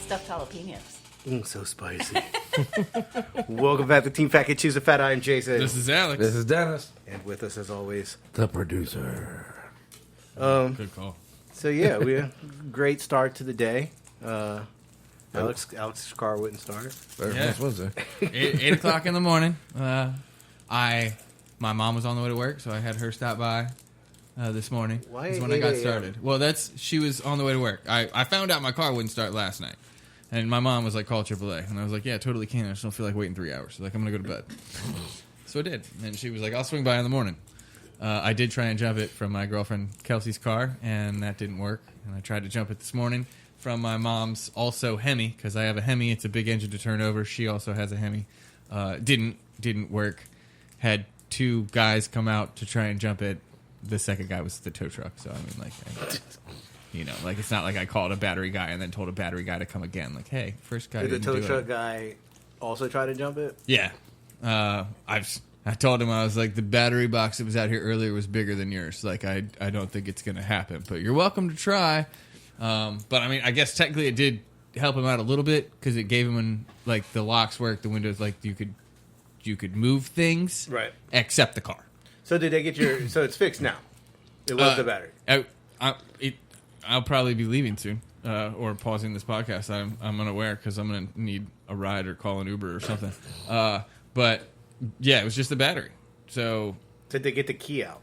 stuffed jalapenos. So spicy. Welcome back to Team Fat Kid Choose a Fat. I'm Jason. This is Alex. This is Dennis. And with us, as always, the producer. Good call. So, yeah, we had a great start to the day. Alex's car wouldn't start. Next Wednesday. 8 o'clock in the morning. My mom was on the way to work, so I had her stop by this morning. Why is when I got started. Well, she was on the way to work. I found out my car wouldn't start last night. And my mom was like, call AAA. And I was like, yeah, totally can. I just don't feel like waiting 3 hours. She's like, I'm going to go to bed. So I did. And she was like, I'll swing by in the morning. I did try and jump it from my girlfriend Kelsey's car, and that didn't work. And I tried to jump it this morning from my mom's also Hemi, because I have a Hemi. It's a big engine to turn over. She also has a Hemi. Didn't work. Had 2 guys come out to try and jump it. The second guy was the tow truck. So, I mean, like... it's not like I called a battery guy and then told a battery guy to come again. Like, hey, first guy did the tow truck guy also try to jump it? Yeah. I told him, I was like, the battery box that was out here earlier was bigger than yours. Like, I don't think it's going to happen. But you're welcome to try. But, I mean, I guess technically it did help him out a little bit because it gave him, like, the locks work, the windows, like, you could move things. Right. Except the car. So did they get your... So it's fixed now? It was the battery? I'll probably be leaving soon, or pausing this podcast. I'm unaware because I'm going to need a ride or call an Uber or something. But yeah, it was just the battery. So did they get the key out?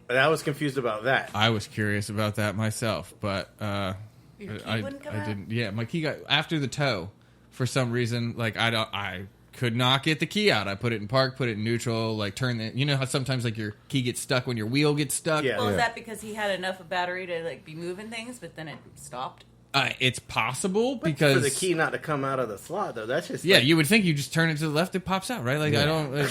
I was confused about that. I was curious about that myself, but Your key wouldn't come out? didn't. Yeah, my key got after the tow. For some reason, like I could not get the key out. I put it in park, put it in neutral, like turn it. You know how sometimes like your key gets stuck when your wheel gets stuck? Yeah. Well, is that because he had enough of battery to like be moving things, but then it stopped? It's possible But because for the key not to come out of the slot though, that's just you would think you just turn it to the left, it pops out, right? Like I don't know.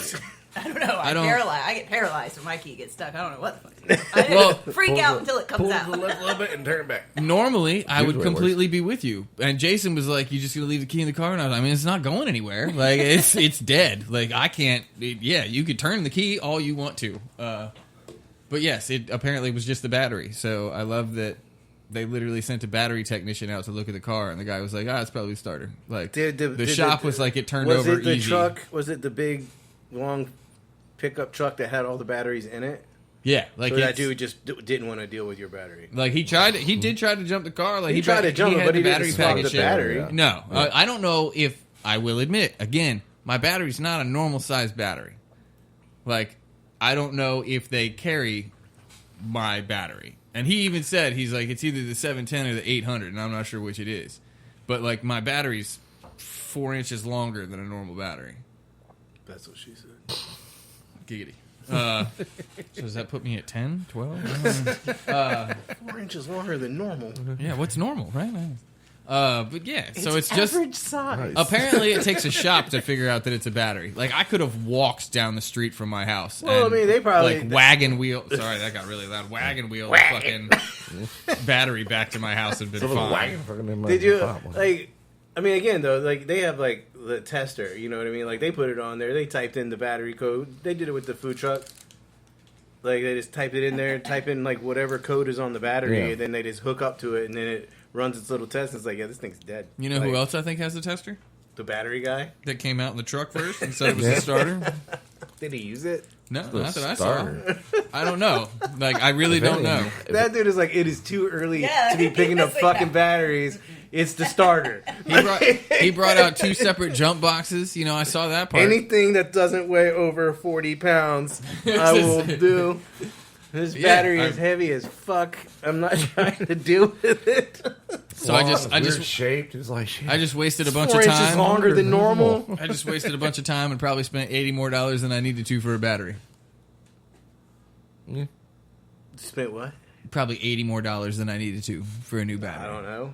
I get paralyzed when my key gets stuck. I don't know what the fuck. I freak out until it comes out. Pull the left a little bit and turn it back. Normally, I would completely be with you. And Jason was like, "You just gonna leave the key in the car?" And I was like, "I mean, it's not going anywhere. Like it's dead. Like I can't. You could turn the key all you want to. But yes, it apparently was just the battery. So I love that they literally sent a battery technician out to look at the car, and the guy was like, "It's probably the starter." Like the shop was like, it turned over easy. Was it the truck? Was it the big long pickup truck that had all the batteries in it? Yeah, like so that dude just didn't want to deal with your battery. Like he did try to jump the car. Like he tried to jump it, but he didn't swap the battery. Yeah. No, I don't know if I will admit again. My battery's not a normal size battery. Like I don't know if they carry my battery. And he even said he's like it's either the 710 or the 800, and I'm not sure which it is. But like my battery's 4 inches longer than a normal battery. That's what she said. Giggity. So does that put me at 10, 12? 4 inches longer than normal. Yeah, what's normal, right? But yeah, so it's just average size. Apparently, it takes a shop to figure out that it's a battery. Like I could have walked down the street from my house. Well, and, I mean, they probably like wagon wheel. Sorry, that got really loud. Wagon wheel, the fucking battery back to my house and been fine. Did you like? I mean, again though, like they have like the tester. You know what I mean? Like they put it on there. They typed in the battery code. They did it with the food truck. Like they just type it in there, type in like whatever code is on the battery, and then they just hook up to it, and then it runs its little test. And it's like, yeah, this thing's dead. You know who else I think has the tester? The battery guy that came out in the truck first and said it was the starter. Did he use it? No, not that I saw. I don't know. Like I really don't know. That dude is like, it is too early to be picking up fucking batteries. It's the starter. He brought out 2 separate jump boxes. You know, I saw that part. Anything that doesn't weigh over 40 pounds, I will do. This battery is heavy as fuck. I'm not trying to deal with it. So I just shaped. It was like I just wasted a bunch 4 of inches time. longer than normal. I just wasted a bunch of time and probably spent $80 more than I needed to for a battery. Yeah. Spent what? Probably $80 more than I needed to for a new battery. I don't know.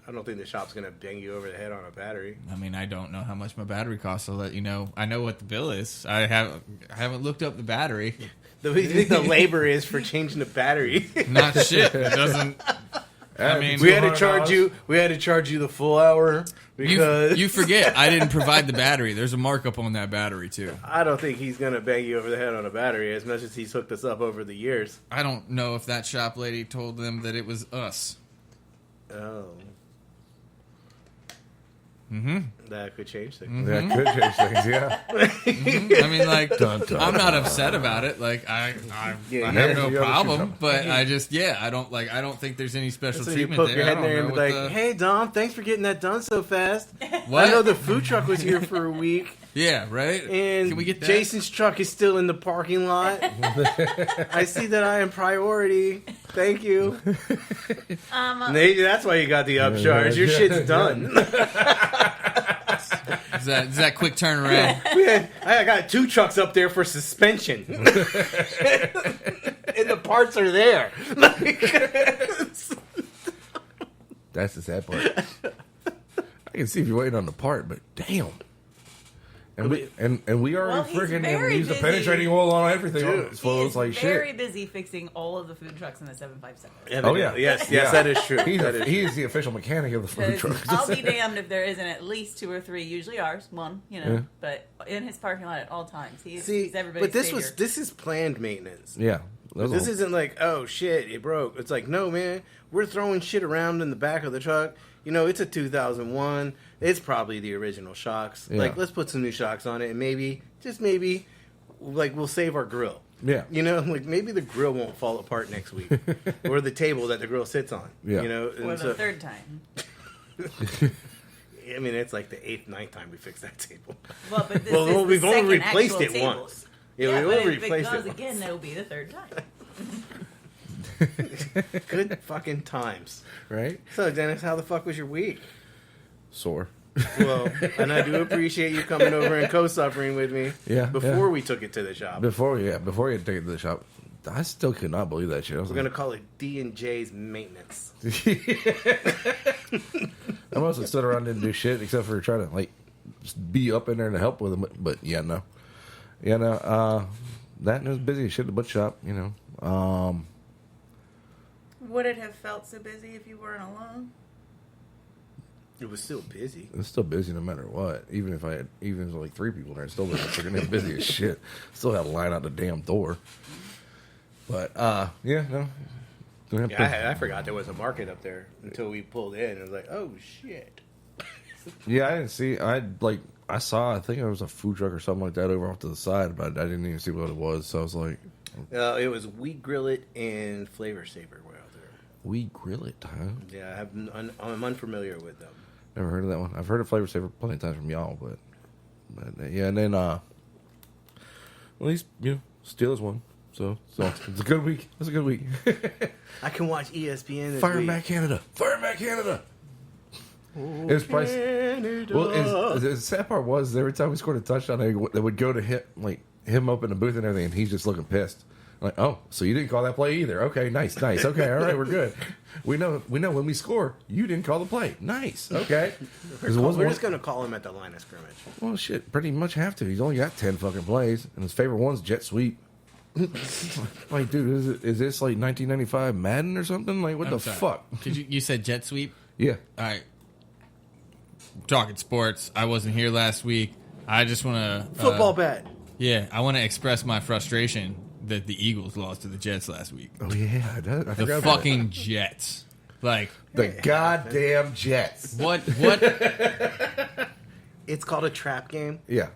I don't think the shop's going to bang you over the head on a battery. I mean, I don't know how much my battery costs. I'll let you know. I know what the bill is. I haven't looked up the battery. The labor is for changing the battery. Not shit. It doesn't. I mean, we had to charge you. We had to charge you the full hour because you forget I didn't provide the battery. There's a markup on that battery too. I don't think he's gonna bang you over the head on a battery as much as he's hooked us up over the years. I don't know if that shop lady told them that it was us. Oh. That could change things. That could change things, yeah. I mean, like, Dun, dun, I'm not dun. upset about it. Like, I Yeah, have no you have problem. a But I just, I don't think there's any special So you treatment poke there. your I head don't there and know be what like, the- "Hey, Dom, thanks for getting that done so fast. What? I know the food truck was here for a week, Yeah, right? and Can we get that? Jason's truck is still in the parking lot. I see that I am priority. Thank you. Nate, that's why you got the upcharge. Your shit's done. Is that quick turnaround? Man, I got 2 trucks up there for suspension. And the parts are there. That's the sad part. I can see if you're waiting on the part, but damn. And we already Well, he's freaking very used the busy. penetrating oil on everything. Dude, So it's like very shit. busy fixing all of the food trucks in the 757. Oh, yeah. Yes, Yeah. that is true. He's, That is he is the official mechanic of the food truck. I'll be damned if there isn't at least 2 or 3, usually ours, one, but in his parking lot at all times. He's everybody's but this savior. this is planned maintenance. Yeah. This isn't like, oh shit, it broke. It's like, no man, we're throwing shit around in the back of the truck. It's a 2001. It's probably the original shocks. Yeah. Like, let's put some new shocks on it, and maybe, just maybe, like, we'll save our grill. Yeah. Like, maybe the grill won't fall apart next week, or the table that the grill sits on. Yeah. And or so- the third time. I mean, it's like the 8th, 9th time we fixed that table. Well, but this Well, is we've the only second replaced actual it table. once. Yeah, Yeah, we but only if it replaced goes it again, once. that'll be the third time. Good fucking times. Right? So, Dennis, how the fuck was your week? Sore. Well, and I do appreciate you coming over and co-suffering with me. Yeah, Before yeah. we took it to the shop. Before you take it to the shop, I still could not believe that shit. I was We're like, gonna call it D&J's maintenance. I mostly stood around and didn't do shit except for trying to just be up in there to help with them. But that and it was busy as shit at the butcher shop. Would it have felt so busy if you weren't alone? It was still busy. It's still busy no matter what. Even if there was like 3 people there, it's still freaking busy as shit. Still had a line out the damn door. But no. Yeah, I forgot there was a market up there until we pulled in. It was like, oh shit. Yeah, I didn't see. I think it was a food truck or something like that over off to the side, but I didn't even see what it was. So I was like, It was We Grill It and Flavor Saver were out there. We Grill It, huh? Yeah, I'm unfamiliar with them. Never heard of that one. I've heard of Flavor Saver plenty of times from y'all, but yeah, and then at least Steelers won, so it's a good week. It's a good week. I can watch ESPN this Fire week. back Canada! Fire back Canada! It was price. Well, the sad part was every time we scored a touchdown, they would go to hit him up in the booth and everything, and he's just looking pissed. Like, oh, so you didn't call that play either? Okay, nice. Okay, all right, we're good. We know when we score, you didn't call the play. Nice. Okay. We're just gonna call him at the line of scrimmage. Well, shit, pretty much have to. He's only got 10 fucking plays, and his favorite one's jet sweep. Like, dude, is this like 1995 Madden or something? Like, what I'm the sorry. fuck? You said jet sweep? Yeah. All right. Talking sports. I wasn't here last week. I just want to... Football bat. Yeah, I want to express my frustration that the Eagles lost to the Jets last week. Oh, yeah. I The forgot about fucking Jets. Like, the goddamn Jets. what? It's called a trap game. Yeah.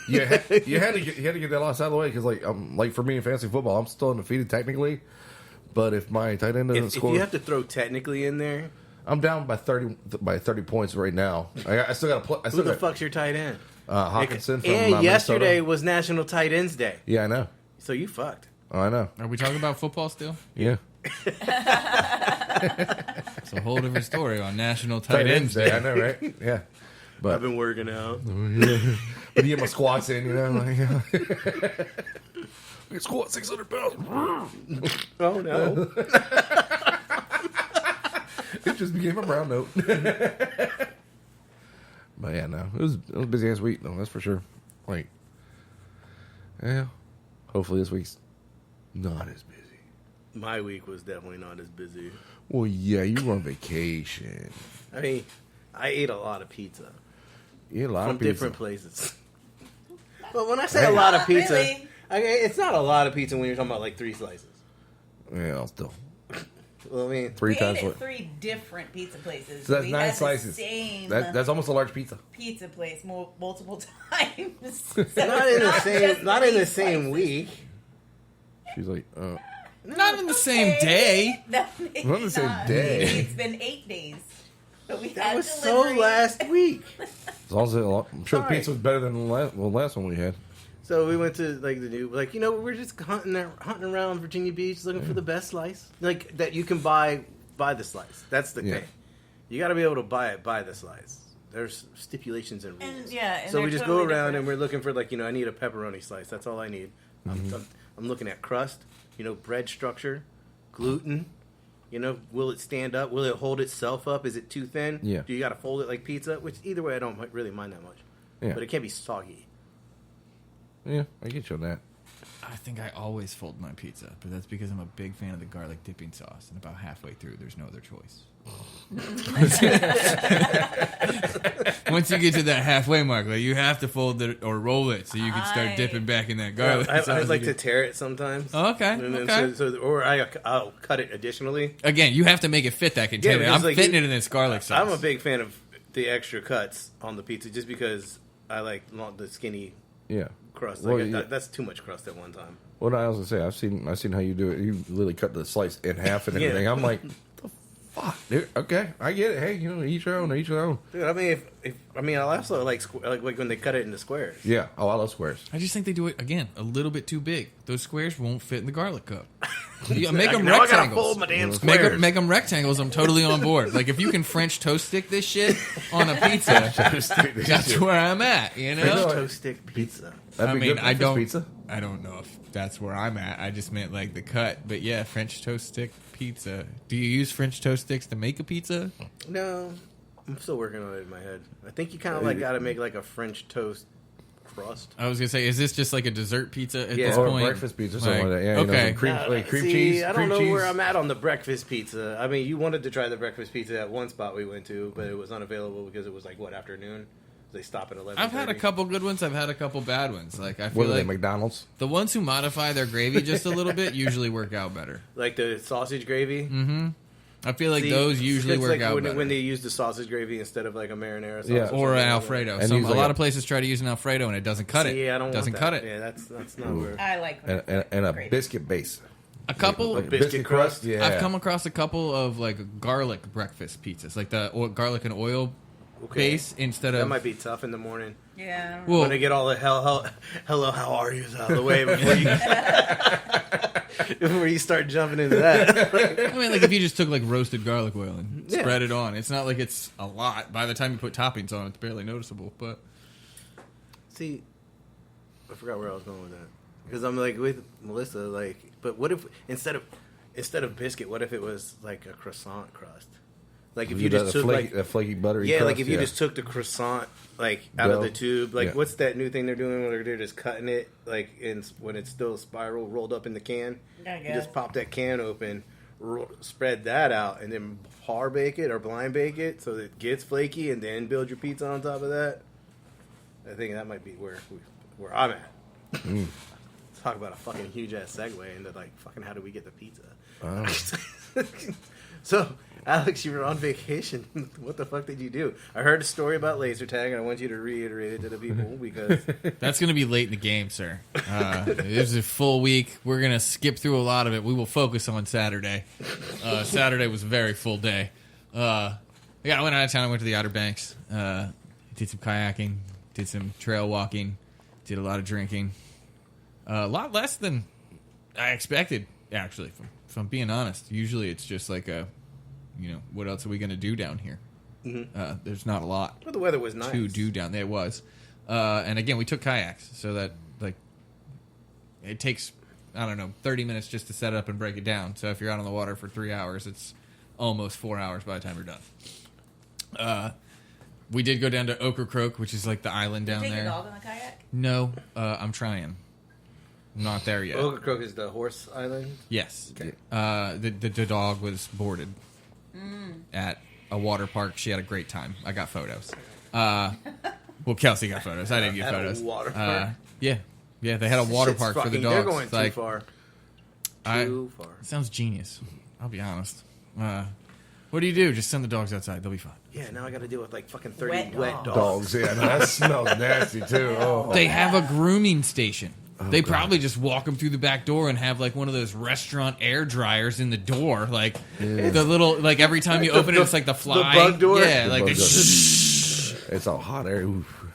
You had to get that loss out of the way because, for me in fantasy football, I'm still undefeated technically. But if my tight end doesn't If score, you have to throw technically in there, I'm down by 30 points right now. I still got to play. who the fuck's your tight end? Hawkinson from And yesterday Minnesota. was National Tight Ends Day, Yeah, I know. so you fucked. Oh, I know. Are we talking about football still? Yeah. It's a whole different story on National Tight Ends Day. Day. I know, right? Yeah. I've But been working out. but you get my squats in, like, I can squat 600 pounds. Oh no! It just became a brown note. But yeah, no, it was a busy ass week though. That's for sure. Like, yeah. Hopefully this week's not as busy. My week was definitely not as busy. Well, yeah, you were on vacation. I mean, I ate a lot of pizza You ate a lot from of pizza. different places. But when I say a lot of pizza, Really? it's not a lot of pizza when you're talking about like 3 slices. Yeah, I'll still. Well, I mean, Three We times ate what? at 3 different pizza places. So that's we 9 had the slices. Same That's almost a large pizza. pizza place multiple times. So not it's in the just same, not in the 3 same slices. week. She's like, Not in the same day. That maybe Not the same not. day. Maybe it's been 8 days. But we That had was so delivery. last week. as long as I'm sure the Sorry. pizza was better than the last one we had. So we went to like the new, like, you know, we're just hunting around Virginia Beach looking for the best slice, like that you can buy the slice. That's the Yeah. thing. You got to be able to buy the slice. There's stipulations and rules. And, yeah, and so we they're just totally go around different. and we're looking for, like, you know, I need a pepperoni slice. That's all I need. I'm looking at crust, you know, bread structure, gluten. You know, will it stand up? Will it hold itself up? Is it too thin? Yeah. Do you got to fold it like pizza? Which either way, I don't really mind that much. Yeah. But it can't be soggy. Yeah, I get you on that. I think I always fold my pizza, but that's because I'm a big fan of the garlic dipping sauce, and about halfway through, there's no other choice. Once you get to that halfway mark, like, you have to fold it or roll it so you can start dipping back in that garlic. I sauce like to again. tear it sometimes. Oh, okay, And then okay. or I'll cut it additionally. Again, you have to make it fit that container. because, I'm like, fitting it in this garlic sauce. I'm a big fan of the extra cuts on the pizza just because I like the skinny Yeah. crust. Well, Like, yeah. that's too much crust at one time. What I was gonna say, I've seen how you do it. You literally cut the slice in half and everything. Yeah. I'm like, the fuck, dude. Okay, I get it. Hey, you know, each your own, each your own. Dude, I mean, if I also like when they cut it into squares. Yeah. Oh, I love squares. I just think they do it, again, a little bit too big. Those squares won't fit in the garlic cup. You make them Now I gotta rectangles. fold my damn squares. Make them rectangles. I'm totally on board. Like, if you can French toast stick this shit on a pizza, that's where I'm at. You French know. toast stick pizza. That'd I be mean, good I breakfast don't. pizza. I don't know if that's where I'm at. I just meant like the cut. But yeah, French toast stick pizza. Do you use French toast sticks to make a pizza? No, I'm still working on it in my head. I think you kind of like got to make like a French toast crust. I was gonna say, is this just like a dessert pizza at Yeah. this Or point? breakfast pizza, something like that. Yeah, okay. You know, some cream See, cheese. I don't cream know cheese. where I'm at on the breakfast pizza. I mean, you wanted to try the breakfast pizza at one spot we went to, but it was unavailable because it was like afternoon. They stop at 11. I've had a couple good ones. I've had a couple bad ones. Like, I feel What are they, like McDonald's? the ones who modify their gravy just a little bit usually work out better. like the sausage gravy. Mm-hmm. I feel like See, those usually it's work like out when, better. when they use the sausage gravy instead of like a marinara sauce. Yeah. Or an something like Alfredo. And A use like lot a- of places try to use an Alfredo and it doesn't cut that. it. See, I don't doesn't want cut that. it. Yeah, that's not where. I like when And a Great. biscuit base. A couple. Like biscuit crust? Yeah. I've come across a couple of like garlic breakfast pizzas, like the garlic and oil Okay. base instead That of. might be tough in the morning. Yeah. Well, When they get all the hello, how are you out of the way before you start jumping into that. I mean, like if you just took like roasted garlic oil and Yeah. spread it on, it's not like it's a lot. By the time you put toppings on, it's barely noticeable. But See, I forgot where I was going with that because I'm like with Melissa. Like, but what if instead of biscuit, what if it was like a croissant crust? Like if you just took flaky, like that flaky buttery yeah, crust, like if you just took the croissant like out of Dough. the tube, like Yeah. what's that new thing they're doing where they're just cutting it like when it's still spiral rolled up in the can? I You guess. just pop that can open, spread that out, and then par bake it or blind bake it so that it gets flaky, and then build your pizza on top of that. I think that might be where I'm at. Talk about a fucking huge ass segue into like fucking how do we get the pizza? So, Alex, you were on vacation. What the fuck did you do? I heard a story about laser tag, and I want you to reiterate it to the people because that's going to be late in the game, sir. It was a full week. We're going to skip through a lot of it. We will focus on Saturday. Saturday was a very full day. I went out of town. I went to the Outer Banks. Did some kayaking. Did some trail walking. Did a lot of drinking. A lot less than I expected, actually, if I'm being honest. Usually it's just like what else are we going to do down here? Mm-hmm. There's not a lot. well, the weather was nice. To do down there. It was. And again, we took kayaks, so that, like, it takes, 30 minutes just to set it up and break it down. So if you're out on the water for 3 hours, it's almost 4 hours by the time you're done. We did go down to Ocracoke, which is like the island down Take there. your dog on the kayak? No, I'm trying. I'm not there yet. Ocracoke is the horse island. Yes. Okay. The dog was boarded at a water park. She had a great time. I got photos. Well, Kelsey got photos. I didn't get At a photos. water park? Yeah. They had a water Shit's park for the fucking- dogs. They're going too Like, far. I- Too far. It sounds genius. I'll be honest. What do you do? Just send the dogs outside. They'll be fine. Yeah, now I got to deal with like fucking 30 Wet wet Dogs, yeah, no, that smells nasty too. Oh. They have a grooming station. They God. probably just walk them through the back door and have like one of those restaurant air dryers in the door, like the little like every time you open it, it's like the fly, bug door? yeah, The like bug the door. It's all hot air. Oof.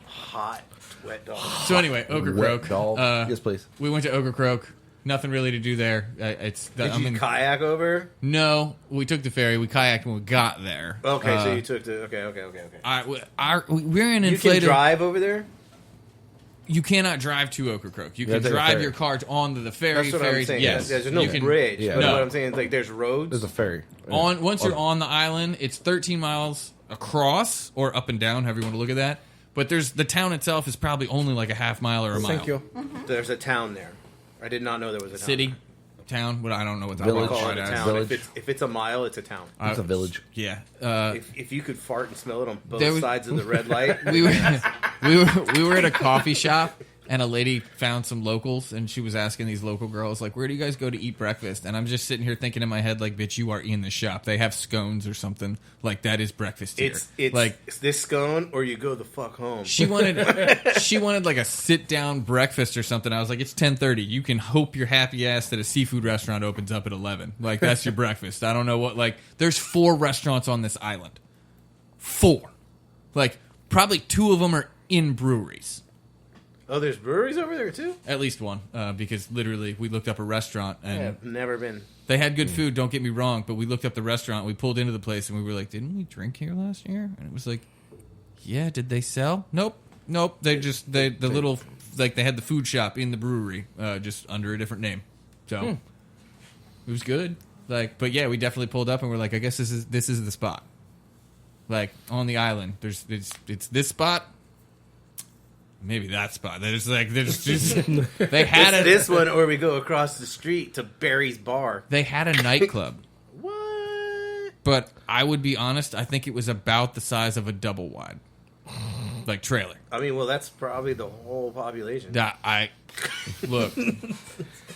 Hot wet dog. So anyway, Ogre Wet Croak. dog. Yes, please. We went to Ogre Croak. Nothing really to do there. Did you kayak over? No, we took the ferry. We kayaked when we got there. Okay, so you took the... Okay. We're in You inflated. can drive over there? You cannot drive to Ogre Croak. You Yeah, can take a drive ferry. your car onto the ferry. That's what ferry I'm saying. Yes, There's no you can- bridge. Yeah. But No. what I'm saying is like there's roads. There's a ferry. Once you're Oh. on the island, it's 13 miles across or up and down, however you want to look at that. But the town itself is probably only like a half mile or a mile. Thank you. There's a town there. I did not know there was a town. City, town, but I don't know what that Village. Call it quite a as. town. Village. If it's a mile, it's a town. It's a village. Yeah. If you could fart and smell it on both There was- sides of the red light, we were at a coffee shop and a lady found some locals and she was asking these local girls like, where do you guys go to eat breakfast? And I'm just sitting here thinking in my head like, bitch, you are in the shop. They have scones or something. Like that is breakfast here. it's like it's this scone or you go the fuck home. she wanted like a sit down breakfast or something. I was like, it's 10:30. You can hope your happy ass that a seafood restaurant opens up at 11. Like that's your breakfast. I don't know what, like there's 4 restaurants on this island. 4. Like probably 2 of them are in breweries. Oh, there's breweries over there too? At least one, because literally we looked up a restaurant and I've never been. they had good food. Don't get me wrong, but we looked up the restaurant. We pulled into the place and we were like, "Didn't we drink here last year?" And it was like, "Yeah, did they sell?" Nope. They just the little like they had the food shop in the brewery, just under a different name. So it was good. Like, but yeah, we definitely pulled up and we're like, I guess this is the spot. Like on the island, it's this spot. Maybe that spot. There's just they had This one, or we go across the street to Barry's Bar. They had a nightclub, What? but I would be honest. I think it was about the size of a double wide, like trailer. I mean, well, that's probably the whole population. That I look.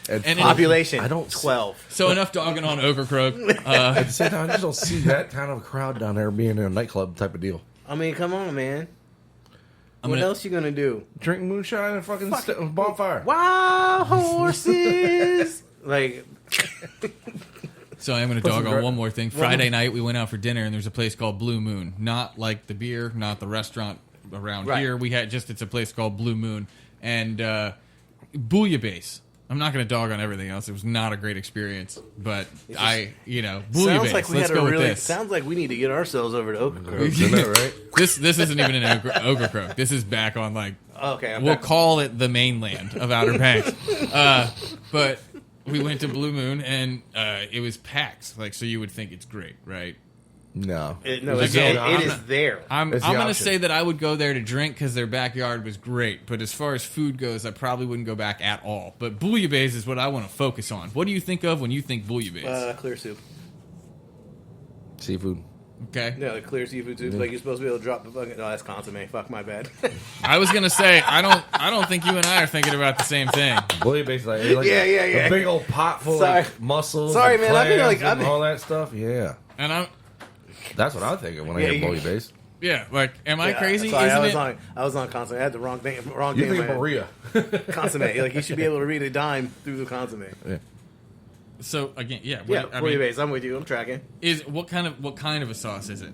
And Population, I don't 12. So enough dogging on Ogre Croak. At the same time, I just don't see that kind of crowd down there being in a nightclub type of deal. I mean, come on, man. What gonna- else you gonna do? Drink moonshine and fucking bonfire. Wild horses. Like, So I'm going to dog on one more thing. Friday night we went out for dinner and there's a place called Blue Moon. Not like the beer, not the restaurant around Right. here. We had it's a place called Blue Moon and bouillibase. I'm not going to dog on everything else. It was not a great experience, but bouillibase. sounds like we Let's had go a with really. this. Sounds like we need to get ourselves over to Oak Grove. Isn't that right? This isn't even an Ogre Croak. This is back on like Okay, we'll call it the mainland of Outer Banks. But we went to Blue Moon and it was packed. Like so, you would think it's great, right? No. it Again, is there. I'm It's the going to option. say that I would go there to drink because their backyard was great. But as far as food goes, I probably wouldn't go back at all. But bouillibase is what I want to focus on. What do you think of when you think bouillibase? Clear soup. Seafood. Okay. Yeah, like clear seafood soup. Like you're supposed to be able to drop the fucking. No, that's consomme. Fuck my bad. I was going to say I don't think you and I are thinking about the same thing. Bouillibase, like Yeah. a big old pot full Sorry. of mussels. Sorry, and man, I feel clams like- and all that stuff. Yeah, And that's what I'm thinking when I Yeah, hear you- bouillibase. yeah, like am I crazy? Sorry, Isn't I was on consomme. I had the wrong thing. Wrong You thing. in think my Maria? head. Consomme. Like you should be able to read a dime through the consomme. Yeah. So again, yeah. Yeah, I mean, bouillibase. I'm with you. I'm tracking. is what kind of a sauce is it?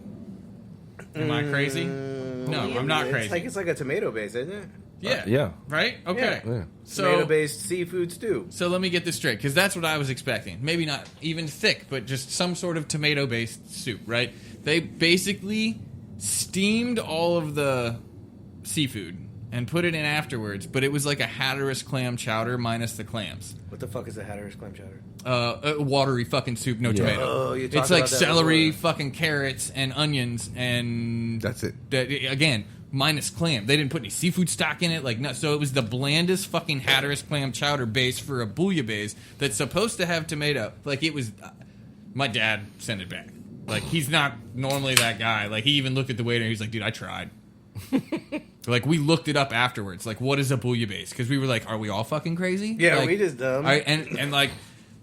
Am I crazy? No, I'm not crazy. It's like a tomato base, isn't it? yeah. Yeah. Right? Okay. Yeah. So Tomato based seafood stew. So let me get this straight, because that's what I was expecting. Maybe not even thick, but just some sort of tomato-based soup, right? They basically steamed all of the seafood and put it in afterwards, but it was like a Hatteras clam chowder minus the clams. What the fuck is a Hatteras clam chowder? Watery fucking soup, no tomato. Oh, you talked it's like about that celery, before. fucking carrots, and onions, and That's it. Again, minus clam. They didn't put any seafood stock in it. Like, no, so it was the blandest fucking Hatteras clam chowder base for a bouillibase that's supposed to have tomato. Like, it was. My dad sent it back. Like, he's not normally that guy. Like, he even looked at the waiter and he's like, dude, I tried. Like, we looked it up afterwards. Like, what is a bouillibase? Because we were like, are we all fucking crazy? Yeah, like, we just dumb. and like,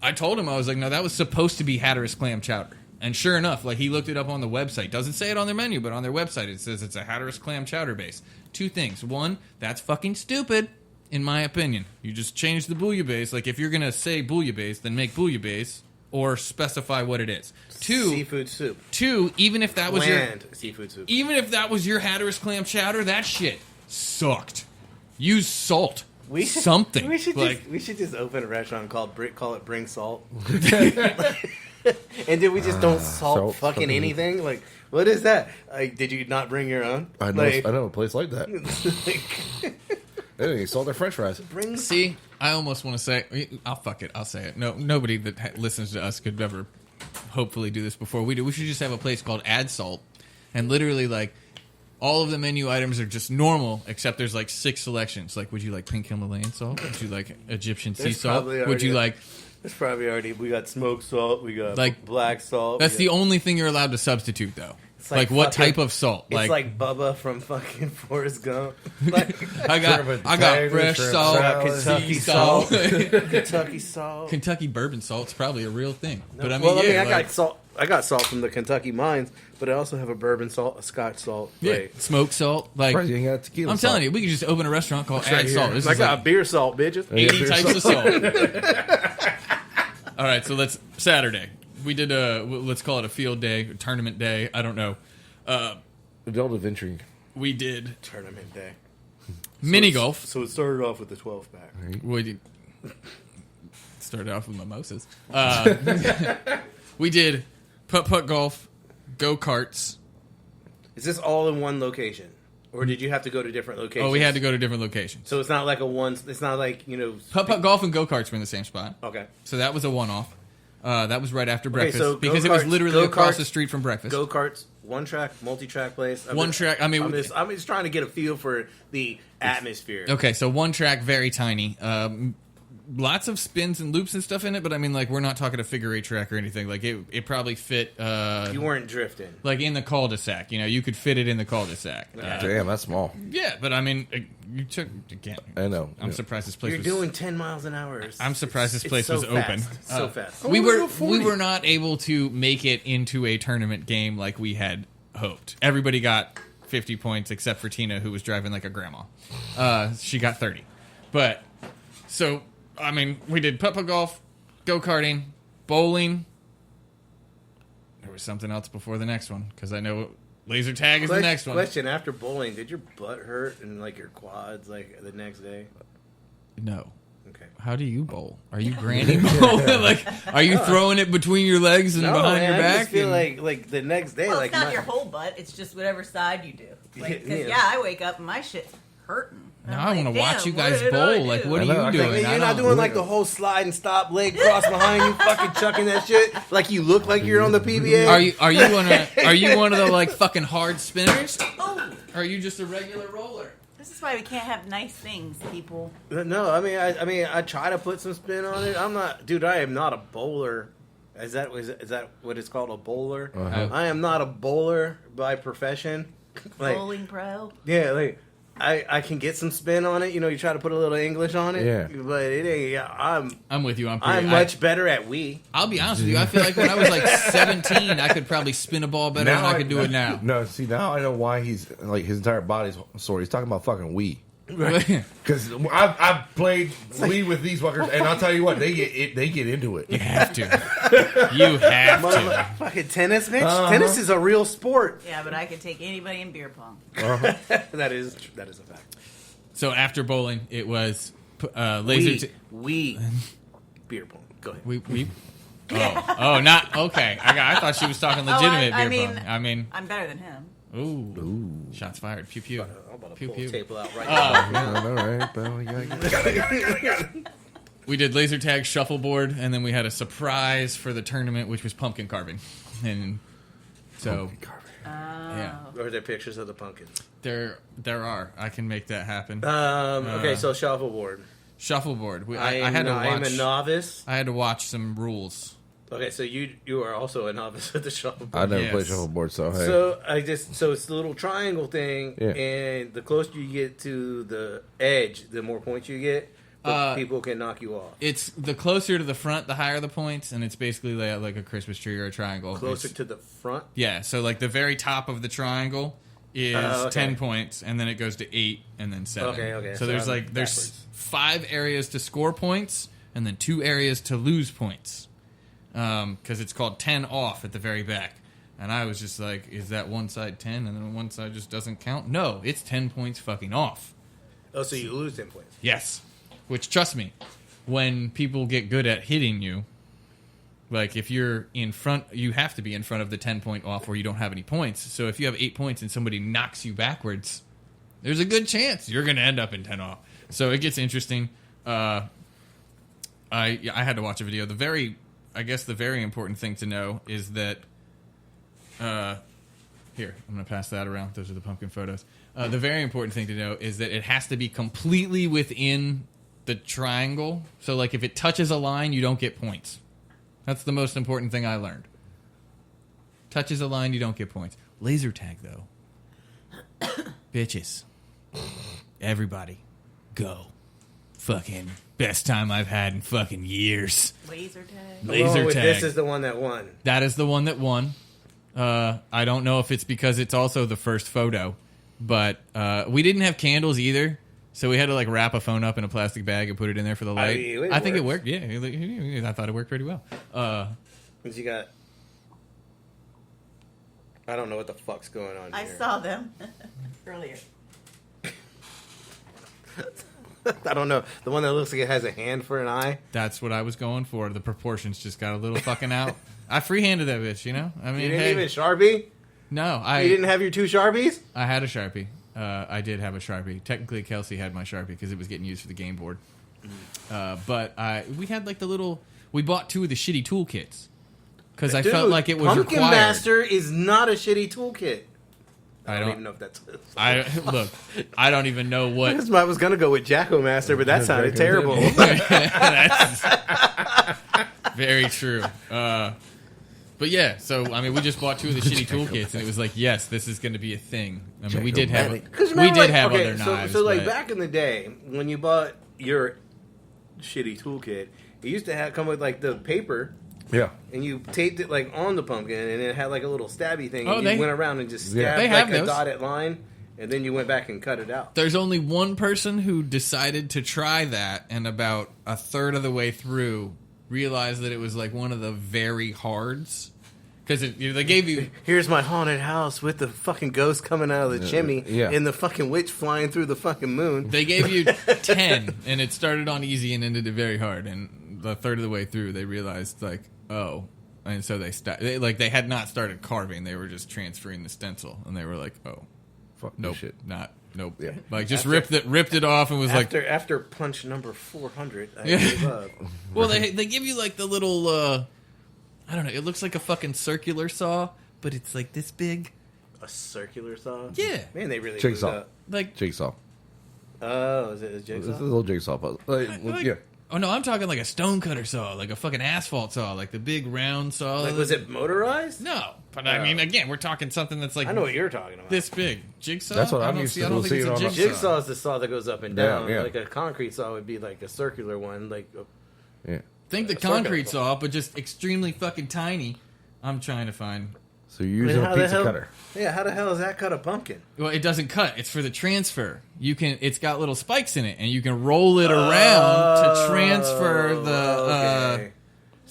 I told him, I was like, no, that was supposed to be Hatteras clam chowder. And sure enough, like, he looked it up on the website. Doesn't say it on their menu, but on their website it says it's a Hatteras clam chowder base. Two things. One, that's fucking stupid, in my opinion. You just change the bouillibase. Like, if you're going to say bouillibase, then make bouillibase or specify what it is. Two, seafood soup. Two, even if that was Bland seafood soup. even if that was your Hatteras clam chowder, that shit sucked. Use salt. Something. We should just open a restaurant called call it Bring Salt. And did we just don't salt fucking anything? Like, what is that? Like, did you not bring your own? I know, like, I know a place like that. They salt their French fries. See, I almost want to say, fuck it, I'll say it. No, nobody that listens to us could ever hopefully do this before we do. We should just have a place called Add Salt, and literally, like, all of the menu items are just normal, except there's like 6 selections. Like, would you like pink Himalayan salt? Would you like Egyptian sea salt? Would you like... It's probably already... We got smoked salt. We got like black salt. That's the only thing you're allowed to substitute, though. It's like what type of salt? It's like Bubba from fucking Forrest Gump. Like, I got fresh salt, Kentucky salt, Kentucky salt. Kentucky bourbon salt's probably a real thing. No, but I mean, I got salt. I got salt from the Kentucky mines, but I also have a bourbon salt, a Scotch salt. Yeah, like, smoked salt. Like, you ain't got tequila I'm salt. telling you, we could just open a restaurant called Add Salt. I got beer salt, bitches. 80 types of salt. All right, so let's Saturday. We did let's call it a field day, a tournament day. I don't know. Adult adventuring. We did Tournament day. mini golf. So it started off with the 12 pack. We started off with mimosas. We did putt-putt golf, go-karts. Is this all in one location? Or did you have to go to different locations? Oh, we had to go to different locations. So it's not like it's not like, Putt-putt golf and go-karts were in the same spot. Okay. So that was a one-off. That was right after breakfast. So because it was literally across the street from breakfast. Go-karts, one-track, multi-track place. I'm just trying to get a feel for the atmosphere. Okay, so one track, very tiny. Lots of spins and loops and stuff in it, but I mean, like, we're not talking a figure 8 track or anything. Like, it probably fit... you weren't drifting. Like, in the cul-de-sac. You could fit it in the cul-de-sac. Damn, that's small. Yeah, but I mean, you took... Again, I know. I'm surprised this place You're doing 10 miles an hour. I'm surprised this place was open. So fast. We were not able to make it into a tournament game like we had hoped. Everybody got 50 points except for Tina, who was driving like a grandma. She got 30. But, so... I mean, we did putt-putt golf, go-karting, bowling. There was something else before the next one, because I know laser tag is the next one. Question, after bowling, did your butt hurt and, like, your quads, like, the next day? No. Okay. How do you bowl? Are you granny bowling? Like, are you throwing it between your legs and behind your back? I just feel like the next day, it's not your whole butt. It's just whatever side you do. Like, because, I wake up and my shit's hurting. Now I want to watch you guys bowl. Like, what are you doing? You're not doing like the whole slide and stop, leg cross behind you, fucking chucking that shit like you look like you're on the PBA. Are you one of the like fucking hard spinners? Oh. Or are you just a regular roller? This is why we can't have nice things, people. No, I mean, I try to put some spin on it. I'm not, dude. I am not a bowler. Is that what it's called, a bowler? Uh-huh. I am not a bowler by profession. Like, Bowling pro. Yeah, like. I can get some spin on it. You try to put a little English on it. Yeah. But it ain't. I'm with you. I'm much better at Wii. I'll be honest with you. I feel like when I was like 17, I could probably spin a ball better than I could do it now. No, see, now I know why he's like his entire body's sore. He's talking about fucking Wii. Because I've played Wii with these fuckers, and I'll tell you what, they get into it. You have to. You have to. Fucking tennis, bitch. Uh-huh. Tennis is a real sport. Yeah, but I could take anybody in beer pong. Uh-huh. That is a fact. So after bowling, it was laser. Wii beer pong. Go ahead. We. Oh, not okay. I thought she was talking legitimate beer pong. I mean, I'm better than him. Ooh. Shots fired. Pew pew. I'm about to pew pull pew. Table out right now. All right, well, We did laser tag, shuffleboard, and then we had a surprise for the tournament, which was pumpkin carving. And so, yeah, Are there pictures of the pumpkins? There are. I can make that happen. Okay, so shuffleboard. Shuffleboard. I am a novice. I had to watch some rules. Okay, so you are also a novice at the shuffleboard. I never played shuffleboard, so hey. So it's the little triangle thing, and the closer you get to the edge, the more points you get. people can knock you off. It's the closer to the front, the higher the points, and it's basically like a Christmas tree or a triangle. Closer to the front? Yeah, so like the very top of the triangle is 10 points, and then it goes to 8, and then 7. Okay. So there's 5 areas to score points, and then 2 areas to lose points. Because it's called 10 off at the very back. And I was just like, is that one side 10, and then one side just doesn't count? No, it's 10 points fucking off. Oh, so you lose 10 points. Yes. Which, trust me, when people get good at hitting you, like if you're in front, you have to be in front of the 10-point off or you don't have any points. So if you have 8 points and somebody knocks you backwards, there's a good chance you're going to end up in 10 off. So it gets interesting. I had to watch a video. The very important thing to know is that, here, I'm going to pass that around. Those are the pumpkin photos. The very important thing to know is that it has to be completely within the triangle. So, like, if it touches a line, you don't get points. That's the most important thing I learned. Touches a line, you don't get points. Laser tag, though. Bitches. Everybody. Go. Fucking best time I've had in fucking years. Laser tag. Laser tag. This is the one that won. That is the one that won. I don't know if it's because it's also the first photo, but we didn't have candles either, so we had to like wrap a phone up in a plastic bag and put it in there for the light. I think it worked. Yeah, I thought it worked pretty well. Because you got... I don't know what the fuck's going on I here. saw them earlier. I don't know. The one that looks like it has a hand for an eye? That's what I was going for. The proportions just got a little fucking out. I freehanded that bitch, you know? I mean, You didn't even Sharpie? No, You didn't have your 2 Sharpies? I had a Sharpie. I did have a Sharpie. Technically, Kelsey had my Sharpie because it was getting used for the game board. But we had like the little... We bought 2 of the shitty toolkits because I felt like it was Pumpkin required. Master is not a shitty toolkit. I don't even know if that's... Look, I don't even know what... I was going to go with Jacko Master, but that sounded terrible. That's very true. But yeah, so I mean, we just bought 2 of the shitty toolkits, and it was like, yes, this is going to be a thing. I mean, we did have other knives. So like back in the day, when you bought your shitty toolkit, it used to come with like the paper. Yeah. And you taped it like on the pumpkin, and it had like a little stabby thing. And you went around and just stabbed like a dotted line, and then you went back and cut it out. There's only one person who decided to try that, and about a third of the way through, realized that it was like one of the very hards. Because they gave you... Here's my haunted house with the fucking ghost coming out of the chimney and the fucking witch flying through the fucking moon. They gave you 10, and it started on easy and ended it very hard. And the third of the way through, they realized, like, oh... And so they had not started carving. They were just transferring the stencil. And they were like, oh, fuck nope, shit. Nope. Yeah. Like, just ripped it off and was after punch number 400, I gave up. Well, they give you, like, the little... I don't know. It looks like a fucking circular saw, but it's like this big. A circular saw? Yeah. Man, they really jigsaw. Like jigsaw. Oh, is it a jigsaw? It's a little jigsaw puzzle. Yeah. Oh no, I'm talking like a stonecutter saw, like a fucking asphalt saw, like the big round saw. Like, was it motorized? No, but I mean, again, we're talking something that's like I know what you're talking about. This big jigsaw. That's what I'm used to. I don't think it's a jigsaw. Jigsaw is the saw that goes up and down. Yeah. Like a concrete saw would be like a circular one. Like, think the concrete saw, but just extremely fucking tiny. I'm trying to find. So you're using a pizza cutter. Yeah, how the hell does that cut a pumpkin? Well, it doesn't cut. It's for the transfer. It's got little spikes in it, and you can roll it around to transfer the.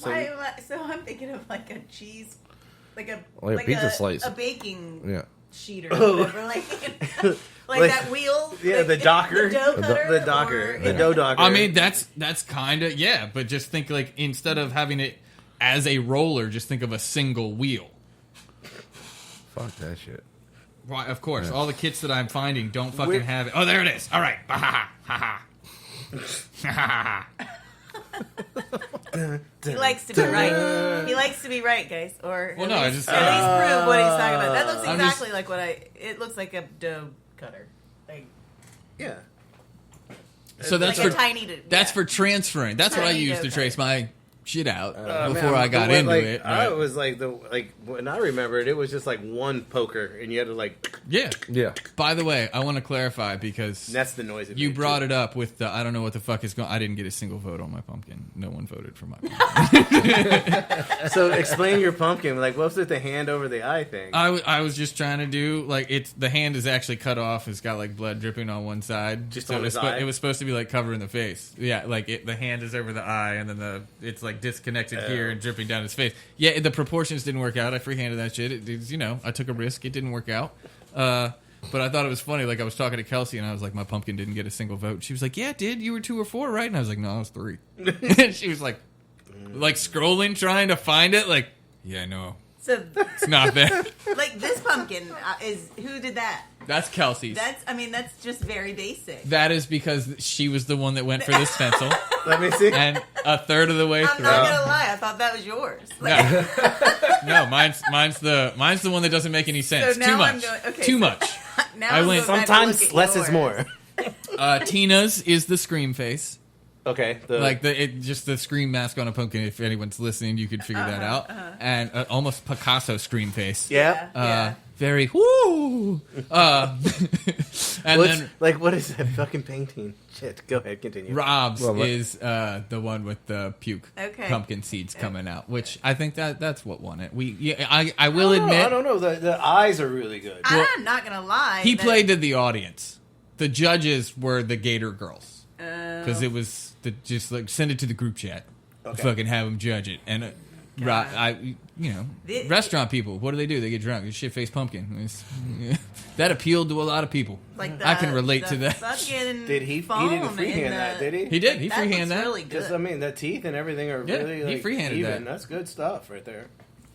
Okay. So I'm thinking of like a cheese, like a pizza slice, a baking sheet or whatever, like that wheel. Yeah, the docker, the dough cutter, the docker, the dough docker. I mean, that's kind of but just think like instead of having it as a roller, just think of a single wheel. Fuck that shit. Why? Of course, all the kits that I'm finding don't fucking have it. Oh, there it is. All right. He likes to be right. He likes to be right, guys. Or well, at least prove what he's talking about. That looks exactly like what it looks like a dough cutter. Like, yeah. So that's like for a tiny. That's for transferring. That's what I use to trace my shit out Man, before I got into it. I was like when I remembered, it was just like one poker, and you had to like. Yeah. By the way, I want to clarify because that's the noise. You brought it up with the I don't know what the fuck is going. I didn't get a single vote on my pumpkin. No one voted for my pumpkin. So explain your pumpkin. Like, what's with the hand over the eye thing? I was just trying to do like the hand is actually cut off. It's got like blood dripping on one side. Just so on his eye? It was supposed to be like covering the face. Yeah, like the hand is over the eye, and then it's like disconnected here and dripping down his face. Yeah, the proportions didn't work out. I freehanded that shit. I took a risk. It didn't work out. But I thought it was funny. Like I was talking to Kelsey, and I was like, "My pumpkin didn't get a single vote." She was like, "Yeah, it did. You were 2 or 4, right?" And I was like, "No, I was 3." And she was like scrolling, trying to find it. Like, yeah, no, So, it's not there. like this pumpkin is who did that? That's Kelsey's. That's just very basic. That is because she was the one that went for the stencil. Let me see. And a third of the way I'm through. not gonna lie, I thought that was yours. No, mine's the one that doesn't make any sense. So now Too much. I'm going- okay, Too so- much. Now I I'm went- going back to look Sometimes at less yours. is more. Tina's is the scream face. Okay. Just the scream mask on a pumpkin. If anyone's listening, you could figure that out. And almost Picasso scream face. Yeah. Yeah. Very whoo. And then What is that fucking painting? Shit. Go ahead. Continue. Rob's is the one with the puke pumpkin seeds coming out, which I think that's what won it. I will admit. I don't know. The eyes are really good. I'm not gonna lie. He played to the audience. The judges were the Gator girls because it was just like send it to the group chat, fucking have them judge it. And restaurant people, what do? They get drunk. It's shit-faced pumpkin. That appealed to a lot of people. Like I can relate to that. Did he didn't freehand that? Did he? He did. He that freehand that. Really good. Because the teeth and everything are really he freehanded even. that. That's good stuff right there.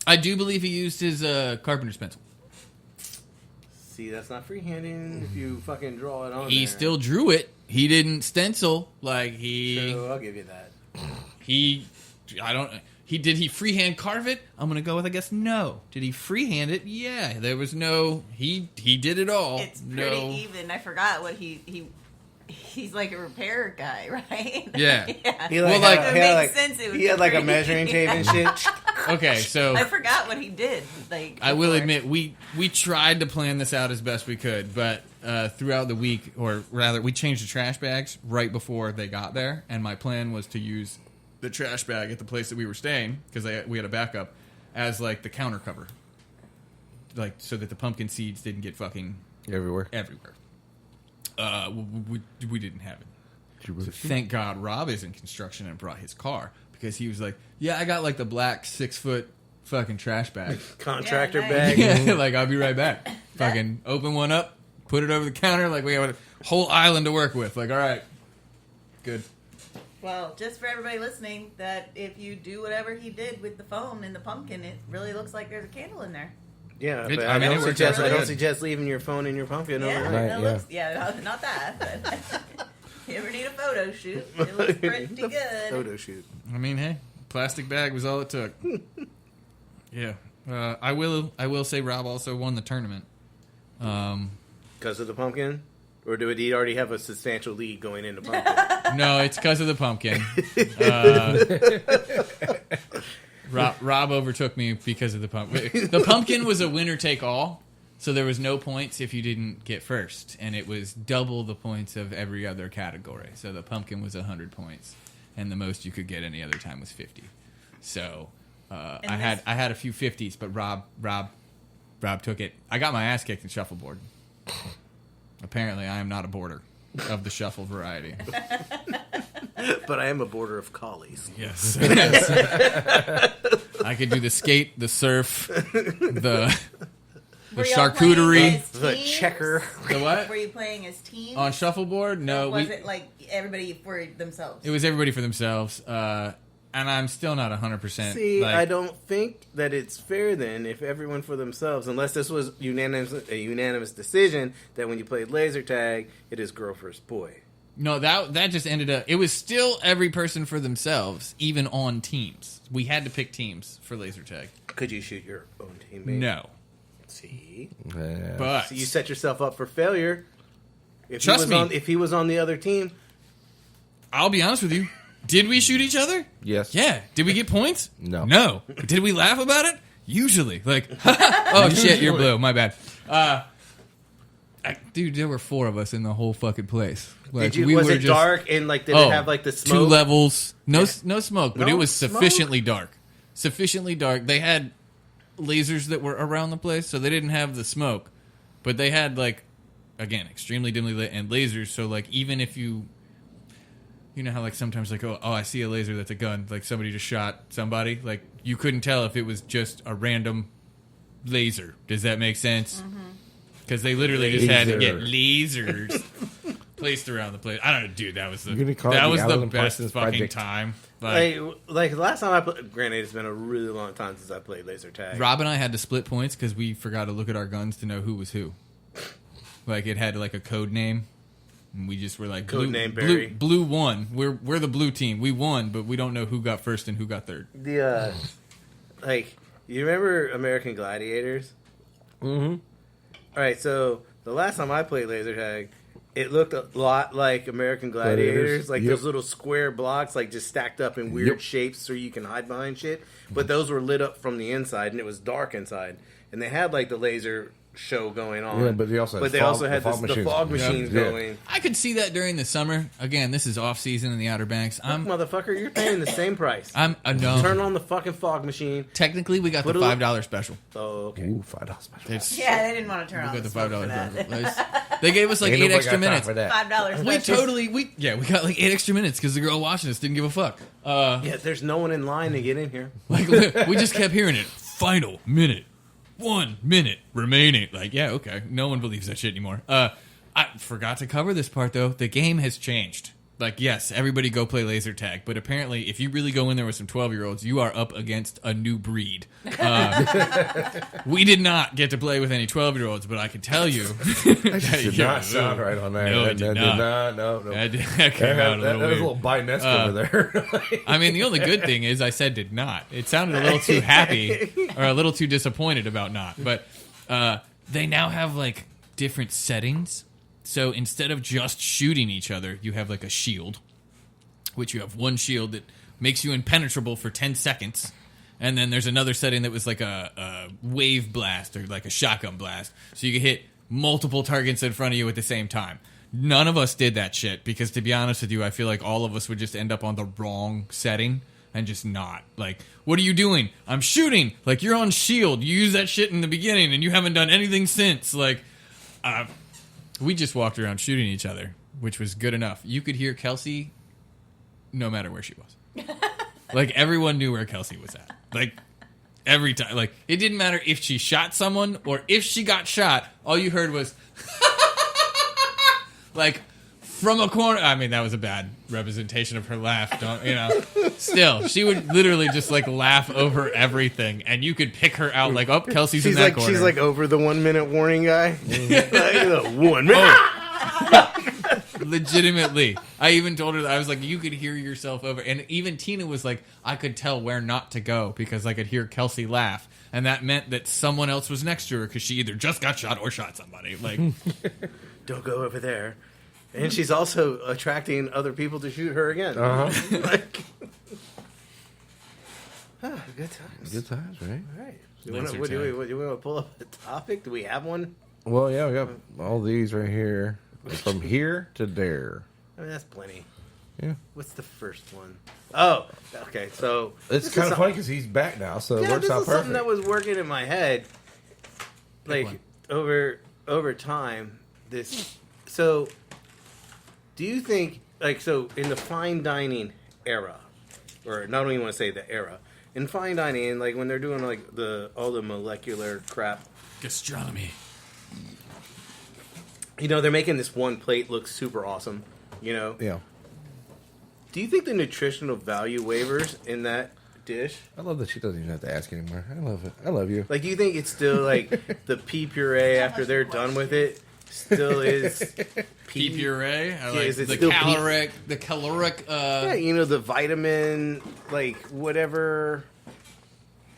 I do believe he used his carpenter's pencil. See, that's not freehanding if you fucking draw it on. He there. still drew it. He didn't stencil like he. So I'll give you that. Did he freehand carve it? I'm gonna go with I guess no. Did he freehand it? Yeah. There was no. He did it all. It's pretty even. I forgot what he's like a repair guy, right? Yeah. Yeah. He had like a measuring tape and shit. Okay, so I forgot what he did. Like I will before. admit we tried to plan this out as best we could, but throughout the week, or rather, we changed the trash bags right before they got there, and my plan was to use the trash bag at the place that we were staying because we had a backup as like the counter cover, like so that the pumpkin seeds didn't get fucking everywhere. We didn't have it. So thank God Rob is in construction and brought his car because he was like, yeah, I got like the black 6-foot fucking trash bag. Contractor Yeah, nice. bag. Yeah, like I'll be right back. Fucking open one up, put it over the counter. Like we have a whole island to work with. Like, all right, good. Well, just for everybody listening, that if you do whatever he did with the foam and the pumpkin, it really looks like there's a candle in there. Yeah, It- but I mean, I it don't works suggest. out I really don't good. suggest leaving your phone in your pumpkin Yeah, overnight. Right, that yeah. looks, not that. But you ever need a photo shoot? It looks pretty good. Photo shoot. I mean, hey, plastic bag was all it took. Yeah, I will say Rob also won the tournament. Because of the pumpkin, or did he already have a substantial lead going into pumpkin? No, it's because of the pumpkin. Rob overtook me because of the pumpkin. The pumpkin was a winner take all, so there was no points if you didn't get first, and it was double the points of every other category. So the pumpkin was 100 points, and the most you could get any other time was 50. So I had a few 50s, but Rob took it. I got my ass kicked in shuffleboard. Apparently, I am not a boarder of the shuffle variety. But I am a border of collies. Yes. I could do the skate, the surf, the Were y'all charcuterie. playing as The teams? checker. The what? Were you playing as teams? On shuffleboard? No, Or was it like everybody for themselves? it was everybody for themselves. And I'm still not 100%. See, like, I don't think that it's fair then if everyone for themselves, unless this was a unanimous decision that when you played laser tag, it is girl versus boy. No, that just ended up. It was still every person for themselves, even on teams. We had to pick teams for laser tag. Could you shoot your own teammate? No, See, Yeah. but so you set yourself up for failure. If Trust me. If he was on the other team, I'll be honest with you. Did we shoot each other? Yes. Yeah. Did we get points? No. No. Did we laugh about it? Usually. Like, oh shit, you're blue. My bad. Dude, there were 4 of us in the whole fucking place. Like, was it dark and like did it have like the smoke? 2 levels. No smoke, but No it was smoke? sufficiently dark. Sufficiently dark. They had lasers that were around the place, so they didn't have the smoke. But they had, like, again, extremely dimly lit and lasers, so, like, even if you know how, like, sometimes, like, oh, I see a laser that's a gun, like, somebody just shot somebody, like, you couldn't tell if it was just a random laser. Does that make sense? Because they literally just had to get lasers placed around the place. I don't know, dude, that was the Alan best Parsons fucking Project. time. Like the last time I played, granted, it's been a really long time since I played laser tag. Rob and I had to split points because we forgot to look at our guns to know who was who. Like, it had, like, a code name. And we just were like, Code name Barry. Blue won. We're the blue team. We won, but we don't know who got first and who got third. The like, you remember American Gladiators? Mm-hmm. All right, so the last time I played laser tag, it looked a lot like American Gladiators, like Yep. those little square blocks, like just stacked up in weird Yep. shapes so you can hide behind shit. But those were lit up from the inside, and it was dark inside, and they had like the laser show going on. Yeah, but they also had they fog- also had the fog the machines. fog machines Yeah. going. I could see that during the summer. Again, this is off season in the Outer Banks. Motherfucker, you're paying the same price. No. Turn on the fucking fog machine. Technically, we got Put the a- $5 special. Oh, okay. Ooh, $5 special. It's- Yeah, they didn't want to turn we on got the the smoke for $5 that. special. They gave us like Ain't 8 nobody extra got time minutes. for that. $5 We special. totally we got like 8 extra minutes because the girl watching us didn't give a fuck. Yeah, there's no one in line to get in here. Like, we just kept hearing it. Final minute. 1 minute remaining. Like, yeah, okay. No one believes that shit anymore. I forgot to cover this part, though. The game has changed. Like, yes, everybody go play laser tag, but apparently if you really go in there with some 12-year-olds, you are up against a new breed. We did not get to play with any 12-year-olds, but I can tell you... Did not sound right on that. No, it that did not. No. That came out a That little was a weird. little Biden-esque over there. I mean, the only good thing is I said did not. It sounded a little too happy or a little too disappointed about not. But they now have, like, different settings. So instead of just shooting each other, you have, like, a shield, which you have one shield that makes you impenetrable for 10 seconds. And then there's another setting that was like a wave blast or like a shotgun blast. So you can hit multiple targets in front of you at the same time. None of us did that shit because, to be honest with you, I feel like all of us would just end up on the wrong setting and just not. Like, what are you doing? I'm shooting. Like, you're on shield. You use that shit in the beginning and you haven't done anything since. Like, we just walked around shooting each other, which was good enough. You could hear Kelsey no matter where she was. Like, everyone knew where Kelsey was at. Like, every time. Like, it didn't matter if she shot someone or if she got shot. All you heard was... like, from a corner... I mean, that was a bad representation of her laugh. Don't, you know. Still, she would literally just, like, laugh over everything. And you could pick her out, like, oh, Kelsey's in that corner. She's like over the 1 minute warning guy. Like, the 1 minute. Legitimately. I even told her that. I was like, you could hear yourself over. And even Tina was like, I could tell where not to go because I could hear Kelsey laugh. And that meant that someone else was next to her because she either just got shot or shot somebody. Like, Don't go over there. And she's also attracting other people to shoot her again. Uh-huh. Like, good times. Good times, right? All right. Laser Do tag. we want to pull up a topic? Do we have one? Well, yeah, we got all these right here. From here to there. I mean, that's plenty. Yeah. What's the first one? Oh, okay. So It's this kind is of funny because he's back now, so it Yeah, works this out is something perfect. that was working in my head, like one. over time. This. So, do you think in the fine dining era, or not only want to say the era, in fine dining, like when they're doing like all the molecular crap, gastronomy. you know, they're making this one plate look super awesome. You know, Yeah. do you think the nutritional value wavers in that dish? I love that she doesn't even have to ask anymore. I love it. I love you. Like, do you think it's still like the pea puree after they're done with it still is Pea puree. I like is it the still caloric. yeah, you know, the vitamin, like whatever.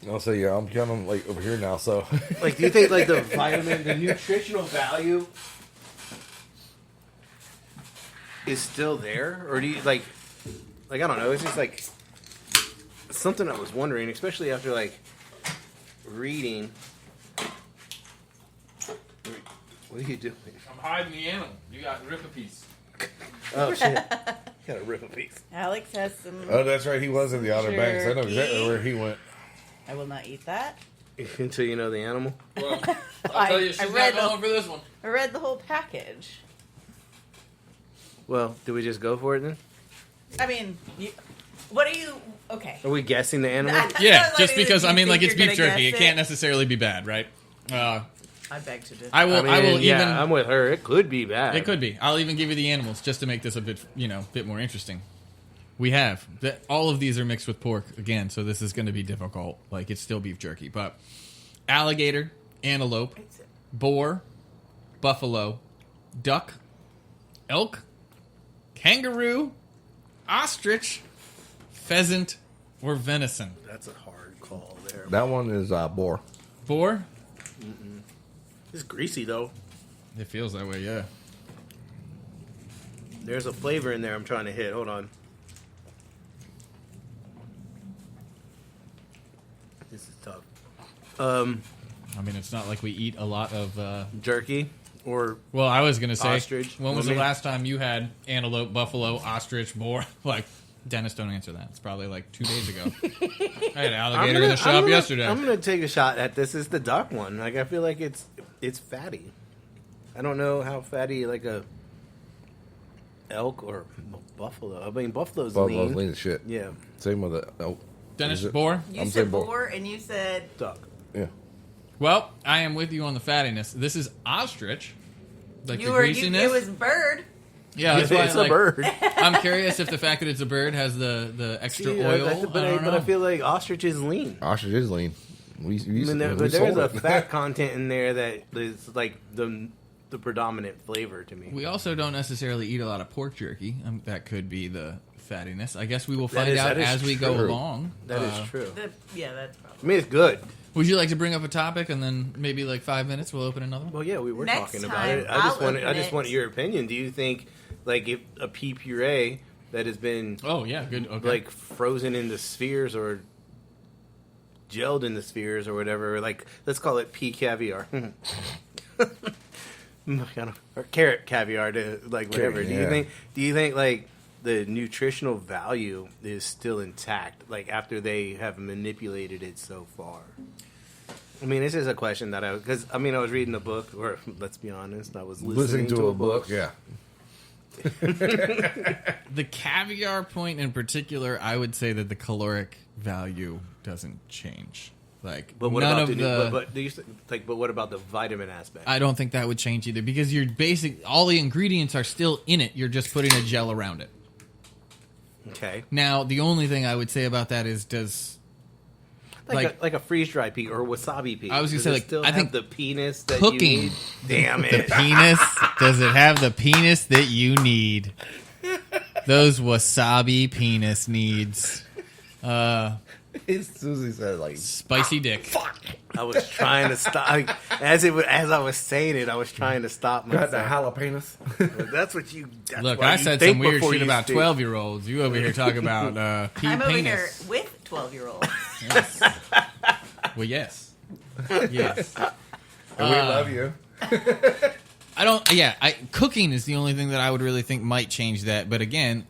I'll say, yeah, I'm kind of like over here now, so. Like, do you think like the vitamin, the nutritional value is still there, or do you like? like I don't know. It's just like something I was wondering, especially after like reading. What are you doing? I'm hiding the animal. You got to rip a piece. Oh shit! Gotta rip a piece. Alex has some. Oh, that's right. He was in the Outer Banks. I know exactly where he went. I will not eat that. Until you know the animal. Well, I'll tell you, she's not going for this one. I read the whole package. Well, do we just go for it then? I mean, what are you? Okay. Are we guessing the animal? Yeah, just because you I mean, think like it's you're beef gonna jerky. It guess can't necessarily be bad, right? I beg to differ. I will. I will yeah, even. I'm with her. It could be bad. It could be. I'll even give you the animals just to make this a bit, bit more interesting. We have all of these are mixed with pork again, so this is going to be difficult. Like it's still beef jerky, but alligator, antelope, boar, buffalo, duck, elk, kangaroo, ostrich, pheasant, or venison. That's a hard call there. That one is boar. Boar? It's greasy though. It feels that way, yeah. There's a flavor in there I'm trying to hit. Hold on. This is tough. I mean, it's not like we eat a lot of... Jerky or Well, I was going to say, Ostrich. when was Let the me- last time you had antelope, buffalo, ostrich, boar? Like, Dennis, don't answer that. It's probably like 2 days ago. I had an alligator in the shop yesterday. I'm gonna take a shot at this. It's the duck one. Like I feel like it's fatty. I don't know how fatty like a elk or buffalo. I mean buffalo's Buffalo's lean. lean as shit. Yeah, Same with the. Oh, Dennis, is it? boar? You I'm said saying boar. boar, and you said duck. Yeah. Well, I am with you on the fattiness. This is ostrich. Like you the were. greasiness. It was bird. Yeah, that's why, it's like, a bird. I'm curious if the fact that it's a bird has the extra See, oil. but I don't know. I feel like ostrich is lean. Ostrich is lean. We But there's sold a it. fat content in there that is like the predominant flavor to me. We also don't necessarily eat a lot of pork jerky. That could be the fattiness. I guess we will That find is- out that is as we go true. along. That is true. Yeah, that's probably. I mean, it's good. Would you like to bring up a topic and then maybe like 5 minutes we'll open another one? Well, yeah, we were Next talking about time, it. I'll I open just it. want your opinion. Do you think, like, if a pea puree that has been Oh yeah, good. Okay. like frozen into spheres or gelled in the spheres or whatever, like let's call it pea caviar, or carrot caviar to like whatever. Carrot, Do you think like the nutritional value is still intact, like after they have manipulated it so far? I mean, this is a question that I was reading a book, or let's be honest, I was Listening to a book. Yeah. the caviar point in particular, I would say that the caloric value doesn't change. Like, But what none about of but what about the vitamin aspect? I don't think that would change either because all the ingredients are still in it. You're just putting a gel around it. Okay, Now, the only thing I would say about that is like a freeze dried pea or wasabi pea. I was gonna Does say, it like, still I have think the penis that cooking- you need? Damn the it! penis. Does it have the penis that you need? Those wasabi penis needs. Susie said like Spicy dick. I was trying to stop as I was saying it. I was trying to stop got the myself. jalapenos. That's what you. That's Look, why I you said think some weird before shit you about speak. 12-year-olds. You over here talking about pea I'm over here penis. with 12-year-olds. Yes. Well, yes. Yes. And we love you. Cooking is the only thing that I would really think might change that. But again,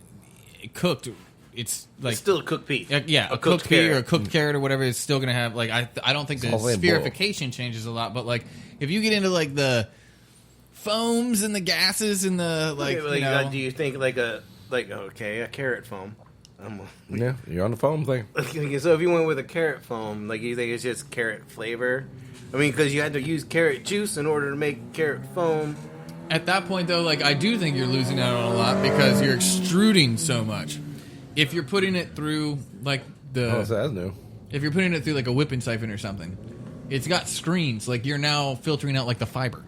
cooked, it's like It's still a cooked pea. a cooked pea or a cooked carrot or whatever is still going to have like I don't think the all in spherification changes a lot. But like if you get into like the foams and the gases and the do you think like a carrot foam? Yeah, you're on the phone thing. So if you went with a carrot foam, like you think it's just carrot flavor? I mean, because you had to use carrot juice in order to make carrot foam. At that point, though, like I do think you're losing out on a lot because you're extruding so much. If you're putting it through like Oh, so that's new. if you're putting it through like a whipping siphon or something, it's got screens. Like you're now filtering out like the fiber.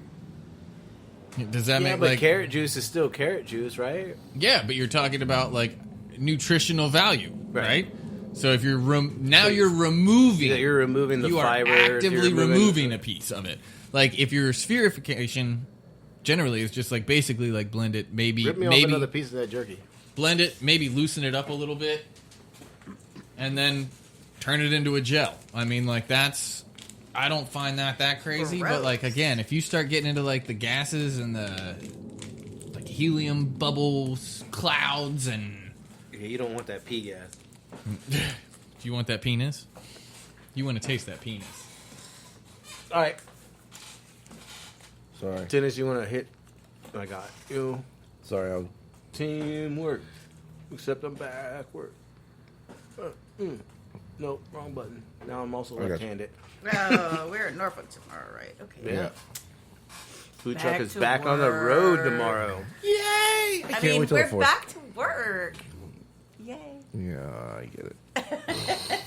Does that Yeah, make but like carrot juice is still carrot juice, right? yeah? But you're talking about like nutritional value, right? Right. So if you're you're removing, Yeah, you're removing the you fiber. are actively you're removing a piece of it. Like if your spherification generally is just like basically like blend it, maybe Rip me off another piece of that jerky. blend it, maybe loosen it up a little bit, and then turn it into a gel. I mean, like, that's... I don't find that crazy, Gross. but, like, again, if you start getting into, like, the gases and the, like, helium bubbles, clouds, and... Yeah, you don't want that pee gas. Do you want that penis? You want to taste that penis. All right. Sorry. Dennis, you want to hit? I got you. Sorry, I'll... Teamwork. Except I'm backward. Nope, wrong button. Now I'm also I got you. left-handed. Oh, we're at Norfolk tomorrow, right? Okay. Yeah. Food Back truck is to back on the road work. tomorrow. Yay! I can't mean, wait till the we're 4th. back to work. Yay. Yeah, I get it.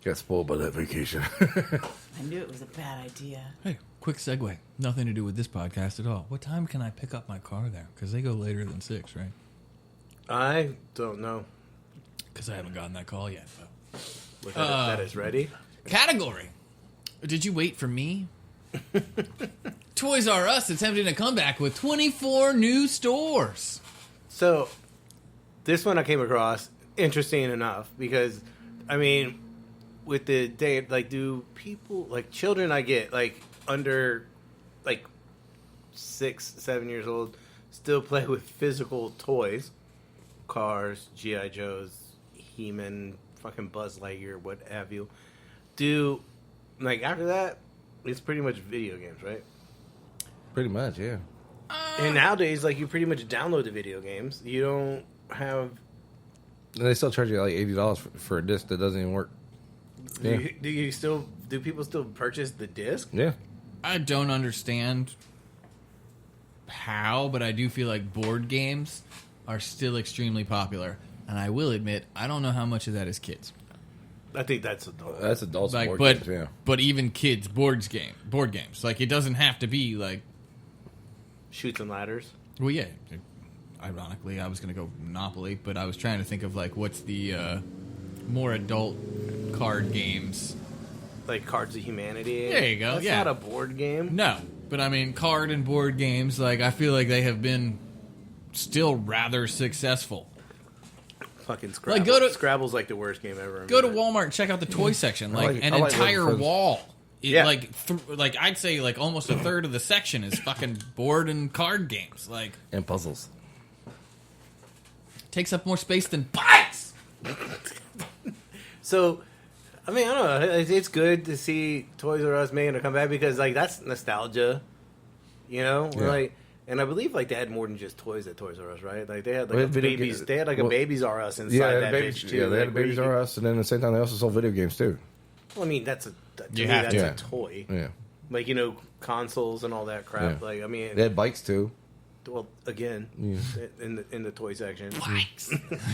Got spoiled by that vacation. I knew it was a bad idea. Hey, quick segue. Nothing to do with this podcast at all. What time can I pick up my car there? Because they go later than 6, right? I don't know. Because I haven't gotten that call yet. Look at it, that is ready. Category. Did you wait for me? Toys R Us attempting a comeback with 24 new stores. So, this one I came across interesting enough because, I mean, with the day, like, do people, like, children I get, like, under, like, 6, 7 years old, still play with physical toys, cars, G.I. Joes, He-Man, fucking Buzz Lightyear, what have you. Do, like, after that, it's pretty much video games, right? Pretty much, yeah. And nowadays, like, you pretty much download the video games. You don't have... And they still charge you like $80 for a disc that doesn't even work. Yeah. Do people still purchase the disc? Yeah. I don't understand how, but I do feel like board games are still extremely popular. And I will admit, I don't know how much of that is kids. I think that's adult. That's adult Like, sport but games, yeah. but even kids board games. Like, it doesn't have to be like. Shoots and ladders. Well, yeah. Ironically, I was going to go Monopoly, but I was trying to think of like what's the more adult card games. Like Cards of Humanity. There you go, That's yeah. not a board game. No, but I mean, card and board games. Like, I feel like they have been still rather successful. Fucking Scrabble. Like, go to- Scrabble's like the worst game ever. Go to Walmart, and check out the toy section. Like, like- an I like entire Word Fuzz. wall. Yeah. Like I'd say like almost a third of the section is fucking board and card games. Like, And puzzles. takes up more space than bikes. So, I mean, I don't know. It's good to see Toys R Us making a comeback because, like, that's nostalgia. You know? Yeah. Like, and I believe, like, they had more than just toys at Toys R Us, right? Like, they had, like, Well, a video babies. games- They had, like, a well, Babies R Us inside Yeah, that babies, bitch, too. yeah, they had like, where Babies you R could- Us, and then at the same time they also sold video games too. Well, I mean, that's a You have that's to. a toy. Yeah, Like, you know, consoles and all that crap. Yeah. Like, I mean, they had bikes too. well, again, Yeah. in the toy section. Bikes.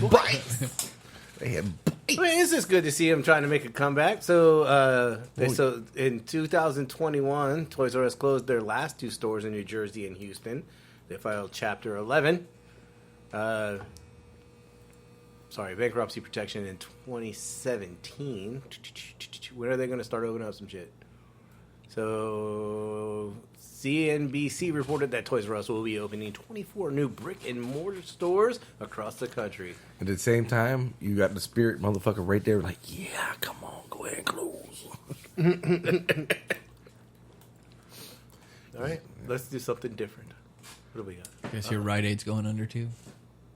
Bikes. They had I mean, it's just good to see him trying to make a comeback. So, so in 2021, Toys R Us closed their last 2 stores in New Jersey and Houston. They filed Chapter 11. Bankruptcy protection in 2017. When are they going to start opening up some shit? So, CNBC reported that Toys R Us will be opening 24 new brick and mortar stores across the country. At the same time, you got the spirit motherfucker right there, like, yeah, come on, go ahead and close. All right, let's do something different. What do we got? Guess your Rite Aid's going under too.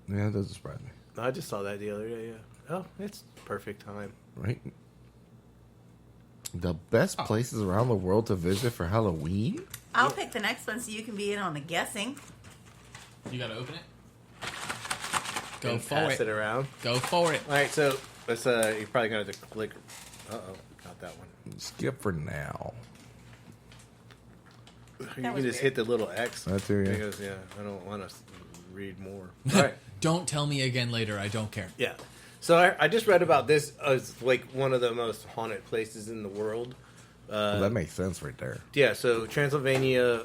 Yeah, that doesn't surprise me, I just saw that the other day, yeah. Oh, it's perfect time. right? The best places around the world to visit for Halloween? I'll pick the next one so you can be in on the guessing. You gotta open it. Go And for pass it. it around. Go for it. All right, so let's. You're probably gonna have to click. Uh-oh, not that one. Skip for now. You was can just weird. hit the little X. That too, yeah. Because, yeah, I don't want to read more. All right. Don't tell me again later. I don't care. Yeah. So I just read about this as like one of the most haunted places in the world. Well, that makes sense right there. Yeah, so Transylvania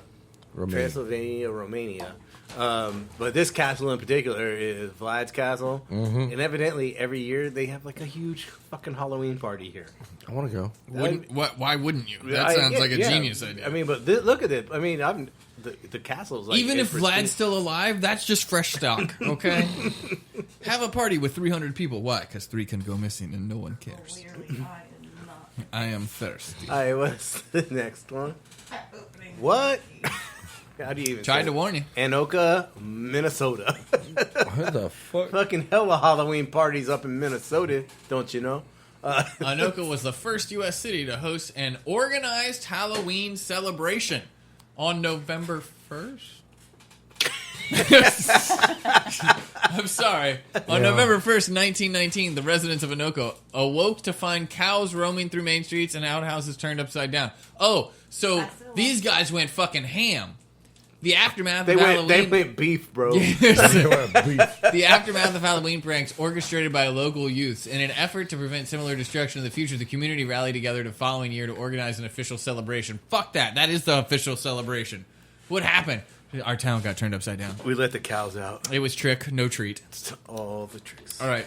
Transylvania, Romania. But this castle in particular is Vlad's castle, and evidently every year they have like a huge fucking Halloween party here. I want to go. Why wouldn't you? That sounds like a genius idea. I mean, but look at it. I mean, the castle's like even if Vlad's still alive, that's just fresh stock. Okay, have a party with 300 people. Why? Because 3 can go missing and no one cares. Clearly, I am not. I am thirsty. All right, what's the next one? What? How do you even Tried say to it? warn you. Anoka, Minnesota. What the fuck? Fucking hella Halloween parties up in Minnesota, don't you know? Anoka was the first U.S. city to host an organized Halloween celebration on November 1st. I'm sorry. On November 1st, 1919, the residents of Anoka awoke to find cows roaming through main streets and outhouses turned upside down. Oh, so these guys went fucking ham. The aftermath of Halloween... They went beef, bro. The aftermath of Halloween pranks orchestrated by local youths. In an effort to prevent similar destruction in the future, the community rallied together the following year to organize an official celebration. Fuck that. That is the official celebration. What happened? Our town got turned upside down. We let the cows out. It was trick, no treat. All the tricks. All right.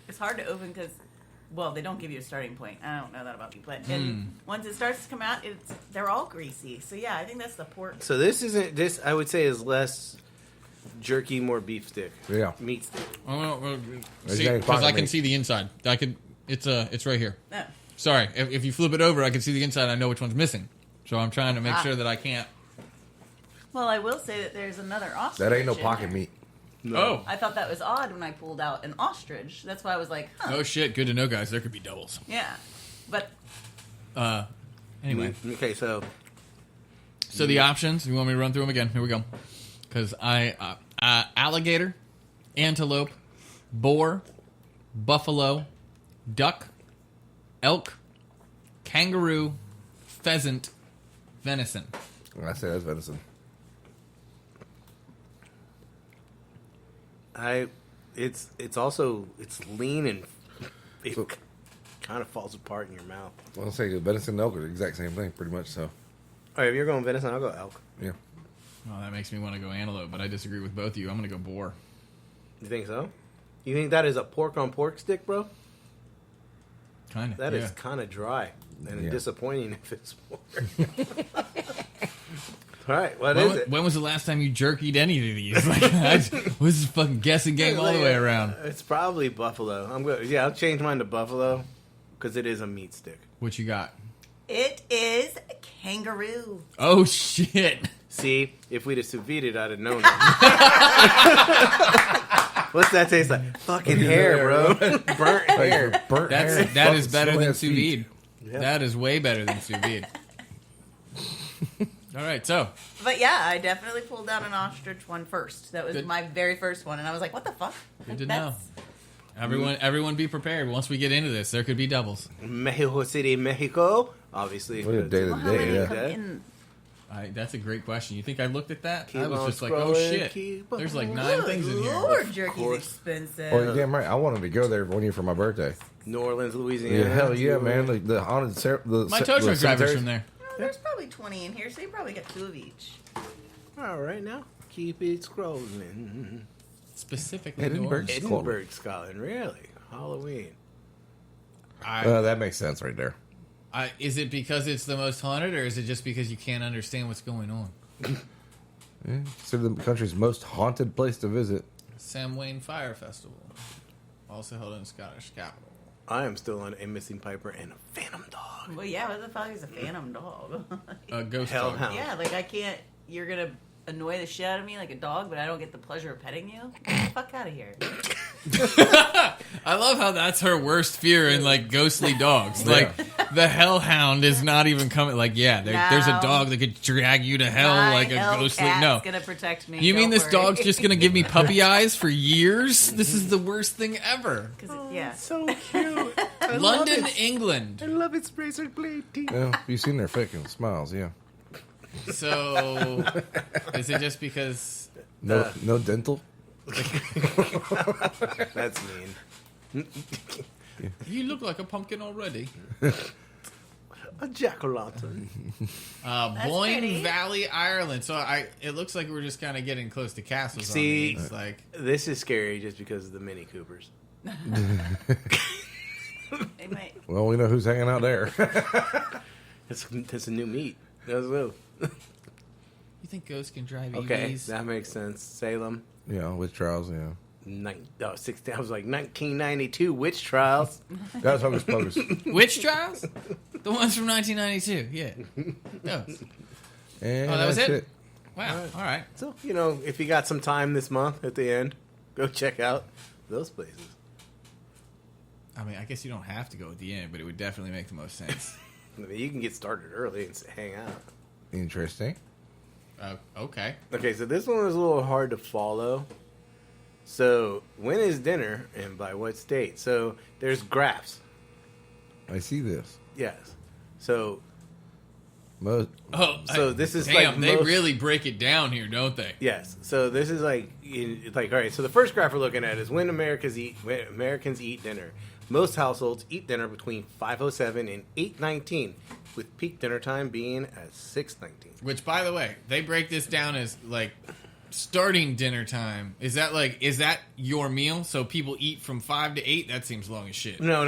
It's hard to open because, well, they don't give you a starting point. I don't know that about you, but and once it starts to come out, they're all greasy. So yeah, I think that's the pork. So this I would say is less jerky, more beef stick. Yeah. Meat stick. Because I can see the inside. It's right here. No. Sorry, if you flip it over, I can see the inside. I know which one's missing. So I'm trying to make sure that I can't. Well, I will say that there's another ostrich. That ain't no in pocket there. meat. No. Oh. I thought that was odd when I pulled out an ostrich. That's why I was like, huh. Oh shit! Good to know, guys. There could be doubles. Yeah. But Anyway, Okay, so the options. You want me to run through them again? Here we go. Because alligator, antelope, boar, buffalo, duck, elk, kangaroo, pheasant, venison. I say that's venison. it's also lean and it kind of falls apart in your mouth. I'll say venison and elk are the exact same thing, pretty much. So, All right, if you're going venison, I'll go elk. yeah. Well, that makes me want to go antelope, but I disagree with both of you. I'm going to go boar. You think so? You think that is a pork on pork stick, bro? Kind of. That is kind of dry and disappointing if it's pork. All right, what is it? When was the last time you jerkied any of these? Like, was this fucking guessing game all the way around? It's probably buffalo. I'll change mine to buffalo because it is a meat stick. What you got? it is kangaroo. Oh shit! See, if we'd have sous vide it, I'd have known it. What's that taste like? Fucking hair, bro. Burnt hair. Burnt hair. That is better Still than has sous feet. vide. That is way better than sous vide. All right, so But yeah, I definitely pulled out an ostrich one first. That was Good. my very first one, and I was like, "What the fuck?" good to know. Everyone, be prepared. Once we get into this, there could be doubles. Mexico City, Mexico. Obviously. What a day Well, to how many day, yeah. come in? That's a great question. You think I looked at that? Keep I was on just like, oh scrolling, shit. keep There's like on- 9 things in here. Lord, jerky's course. expensive. Oh, you're damn right. I wanted to go there one year for my birthday. New Orleans, Louisiana. Yeah, hell yeah, man. Like the haunted My tow truck driver's from there. Well, there's probably 20 in here, so you probably get 2 of each. All right, now keep it scrolling. Specifically, Edinburgh. New Orleans. Edinburgh, Scotland. Really? Halloween. That makes sense right there. Is it because it's the most haunted, or is it just because you can't understand what's going on? Yeah. Considered the country's most haunted place to visit. Samhain Fire Festival, also held in the Scottish capital. I am still on a missing Piper and a phantom dog. Well, yeah, what the fuck is a phantom dog? Ghost Hellhound. dog. Yeah, like I can't. You're gonna annoy the shit out of me like a dog, but I don't get the pleasure of petting you. Get the fuck out of here. I love how that's her worst fear in like ghostly dogs. Like the hellhound is not even coming. Like there's a No. dog that could drag you to hell My like a hell ghostly. cat's No, gonna protect me. you mean don't this worry. dog's just gonna give me puppy eyes for years? This is the worst thing ever. 'Cause yeah. So cute. I London, love it. England. I love its razor blade teeth. Yeah, you've seen their fucking smiles, yeah. So is it just because? No dental. That's mean. You look like a pumpkin already. A jack-o'-lantern. Boyne pretty. Valley, Ireland. So it looks like we're just kind of getting close to castles. See, on these. Like this is scary just because of the Mini Coopers. They might. Well, we know who's hanging out there. It's a new meat. That's well. you think ghosts can drive Okay, EVs? that makes sense. Salem. With trials, 16. I was like 1992 witch trials. That's Hocus Pocus. Witch trials? The ones from 1992. Yeah. Ghosts. And Oh, that was that's it? Wow. All right. So if you got some time this month at the end, go check out those places. I mean, I guess you don't have to go at the end, but it would definitely make the most sense. I mean, you can get started early and hang out. Interesting. Okay. Okay, so this one was a little hard to follow. So, when is dinner and by what state? So, there's graphs. I see this. Yes. So, Most, this is damn, like they most- really break it down here, don't they? Yes. So, this is all right. So, the first graph we're looking at is when Americans eat dinner. Most households eat dinner between 5:07 and 8:19, with peak dinner time being at 6:19. Which, by the way, they break this down as like starting dinner time. Is that your meal? So people eat from 5 to 8? That seems long as shit. No.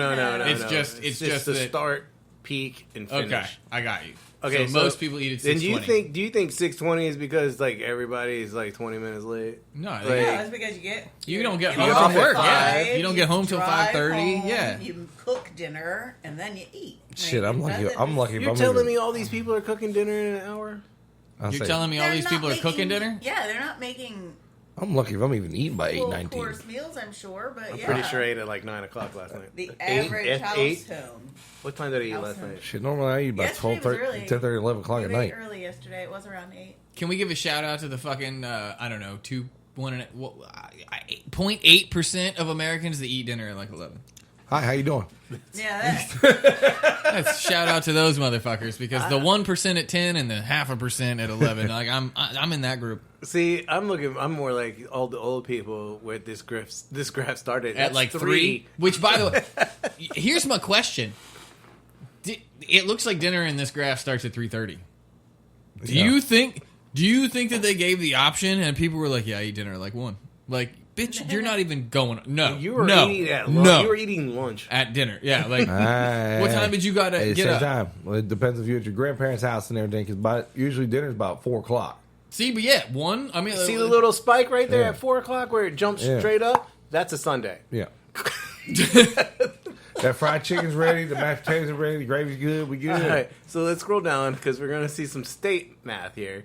It's no. just the that- start, peak, and finish. Okay, I got you. Okay, so most people eat at 6:20. Then do you think 6:20 is because like everybody's like 20 minutes late? No, Like- Yeah, that's because you don't get you home get from off work, at yeah. 5, You don't get home till drive 5:30, home, yeah. You cook dinner and then you eat. shit, Like, I'm lucky. that's it. I'm lucky. If You're I'm telling even- me all these people are cooking dinner in an hour? I'll You're say- telling me all They're these not people are cooking making- dinner? Yeah, they're not making I'm lucky if I'm even eating by full 8:19. course meals, I'm sure, but I'm yeah. pretty sure I ate at like 9 o'clock last night. The Eight? average At household. 8? What time did I eat House last home. night? Shit, normally I eat about Yesterday 12, was 30, early. 10:30, 11 o'clock We at ate night. early yesterday. It was around 8. Can we give a shout out to the fucking 0.8% of Americans that eat dinner at like 11? Hi, how you doing? Yeah, Let's shout out to those motherfuckers because the 1% at 10 and the 0.5% at 11. Like I'm in that group See, I'm more like all the old people where this graph started. at That's like 3. Which, by the way, here's my question: it looks like dinner in this graph starts at 3:30. Do you think that they gave the option and people were like, "Yeah, I eat dinner at like 1"? Like, bitch, you're not even going. No, You were no, eating at lunch. no. You were eating lunch. At dinner. Yeah, like what time did you gotta At the get same up? time. Well, it depends if you're at your grandparents' house and everything, because usually dinner's about 4 o'clock. See, but yeah, 1. I mean, See the little spike right there Yeah. at 4 o'clock where it jumps Yeah. straight up? That's a Sunday. Yeah. That fried chicken's ready, the mashed potatoes are ready, the gravy's good, we good. All right, so let's scroll down because we're going to see some state math here.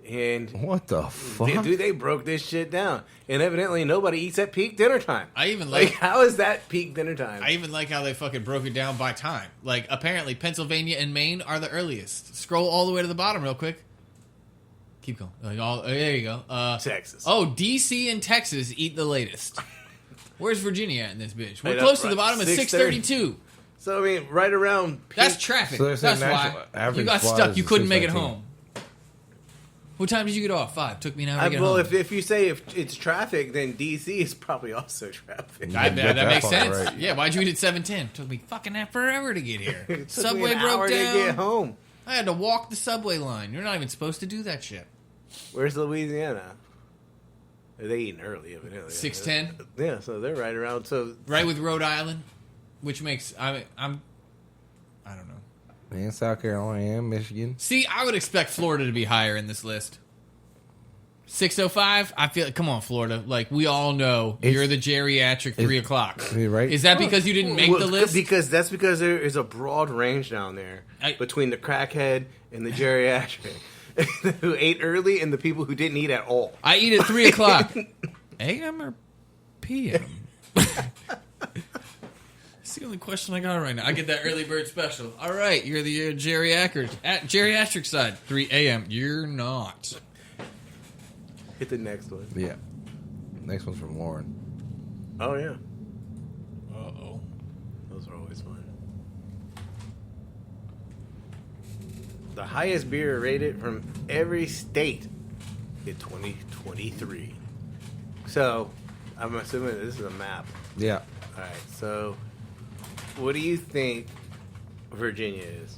And What the fuck? dude, they broke this shit down. And evidently nobody eats at peak dinner time. I even Like, how is that peak dinner time? I even like how they fucking broke it down by time. Like, apparently, Pennsylvania and Maine are the earliest. Scroll all the way to the bottom real quick. Keep going. There you go. Texas. Oh, D.C. and Texas eat the latest. Where's Virginia at in this bitch? We're Right close up to the front. bottom at 6:30. 6:32. So, I mean, right around peak. That's traffic. So they're saying That's why national average you got flies stuck. You is couldn't make it 6:19. home. What time did you get off? 5. Took me an hour to get well, home. if you say if it's traffic, then D.C. is probably also traffic. that get that makes far, sense. right. Yeah, why'd you eat at 7:10? Took me fucking forever to get here. It took me Subway an broke hour down. to get home. I had to walk the subway line. You're not even supposed to do that shit. Where's Louisiana? They eating early, evidently. 6:10, Yeah, so they're right around. So right with Rhode Island, which makes I don't know. And South Carolina and Michigan. See, I would expect Florida to be higher in this list. 6:05. I feel. Come on, Florida. Like we all know, you're the geriatric 3 o'clock. You're right. Is that because you didn't make Well, the list? Because there is a broad range down there between the crackhead and the geriatric who ate early and the people who didn't eat at all. I eat at 3 o'clock. AM or PM? It's the only question I got right now. I get that early bird special. All right, you're the geriatric side. 3 a.m. You're not. Hit the next one. Yeah. Next one's from Lauren. Oh yeah, Uh-oh. those are always fun. The highest beer rated from every state in 2023. So, I'm assuming this is a map. Yeah. All right. So, what do you think Virginia is?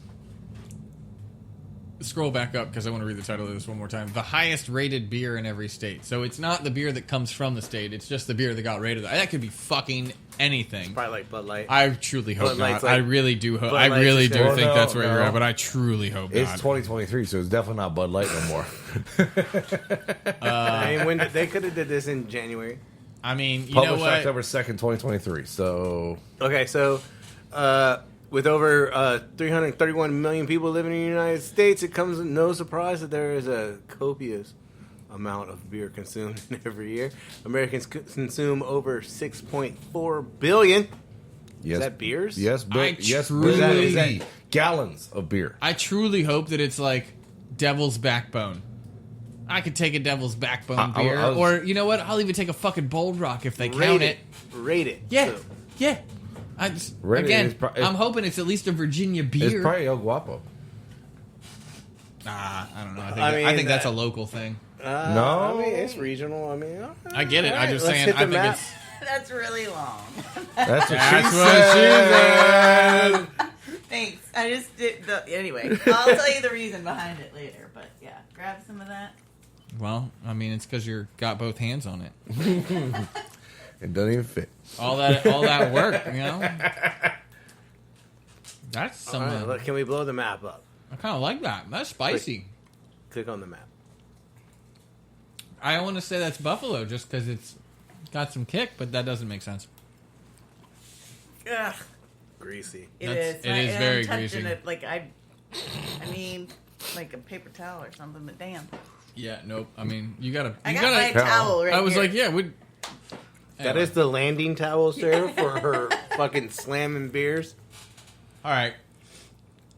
scroll back up because I want to read the title of this one more time. The highest rated beer in every state. So it's not the beer that comes from the state. It's just the beer that got rated. That could be fucking anything. Probably like Bud Light. I truly hope Bud Light's not. like- I really do hope. Bud I Light's really the do same. think No, that's where you're no. at, but I truly hope It's not. 2023, so it's definitely not Bud Light no more. I mean, when they could have did this in January. I mean, you know Published what? October 2nd, 2023. So Okay, so with over 331 million people living in the United States, it comes as no surprise that there is a copious amount of beer consumed every year. Americans consume over 6.4 billion. yes, Is that beers? Yes, I yes, truly- Is that- gallons of beer. I truly hope that it's like Devil's Backbone. I could take a Devil's Backbone I beer, was- or you know what? I'll even take a fucking Bold Rock if they count it. Rate it. Yeah, So, yeah. I just, Rated again, is pro- I'm hoping it's at least a Virginia It's beer. probably El Guapo. I don't know. I mean, think that's a that- local thing. No. I mean, it's regional. I mean, I get it. all I'm right, just let's saying. hit I the think map. it's. That's really long. That's what That's she what said. Thanks. I just did anyway. I'll tell you the reason behind it later. But yeah, grab some of that. Well, I mean, it's because you're got both hands on it. It doesn't even fit. All that work, you know. That's All some. right, look, can we blow the map up? I kind of like that. That's spicy. Click on the map. I want to say that's Buffalo just because it's got some kick, but that doesn't make sense. Ugh, Greasy. it That's- is. it And is I'm very touching greasy. It like I mean, like a paper towel or something. But damn, Yeah, nope. I mean, you gotta. I You got my gotta. towel right I was here. like, yeah, we. That is the landing towel, sir, for her fucking slamming beers. All right.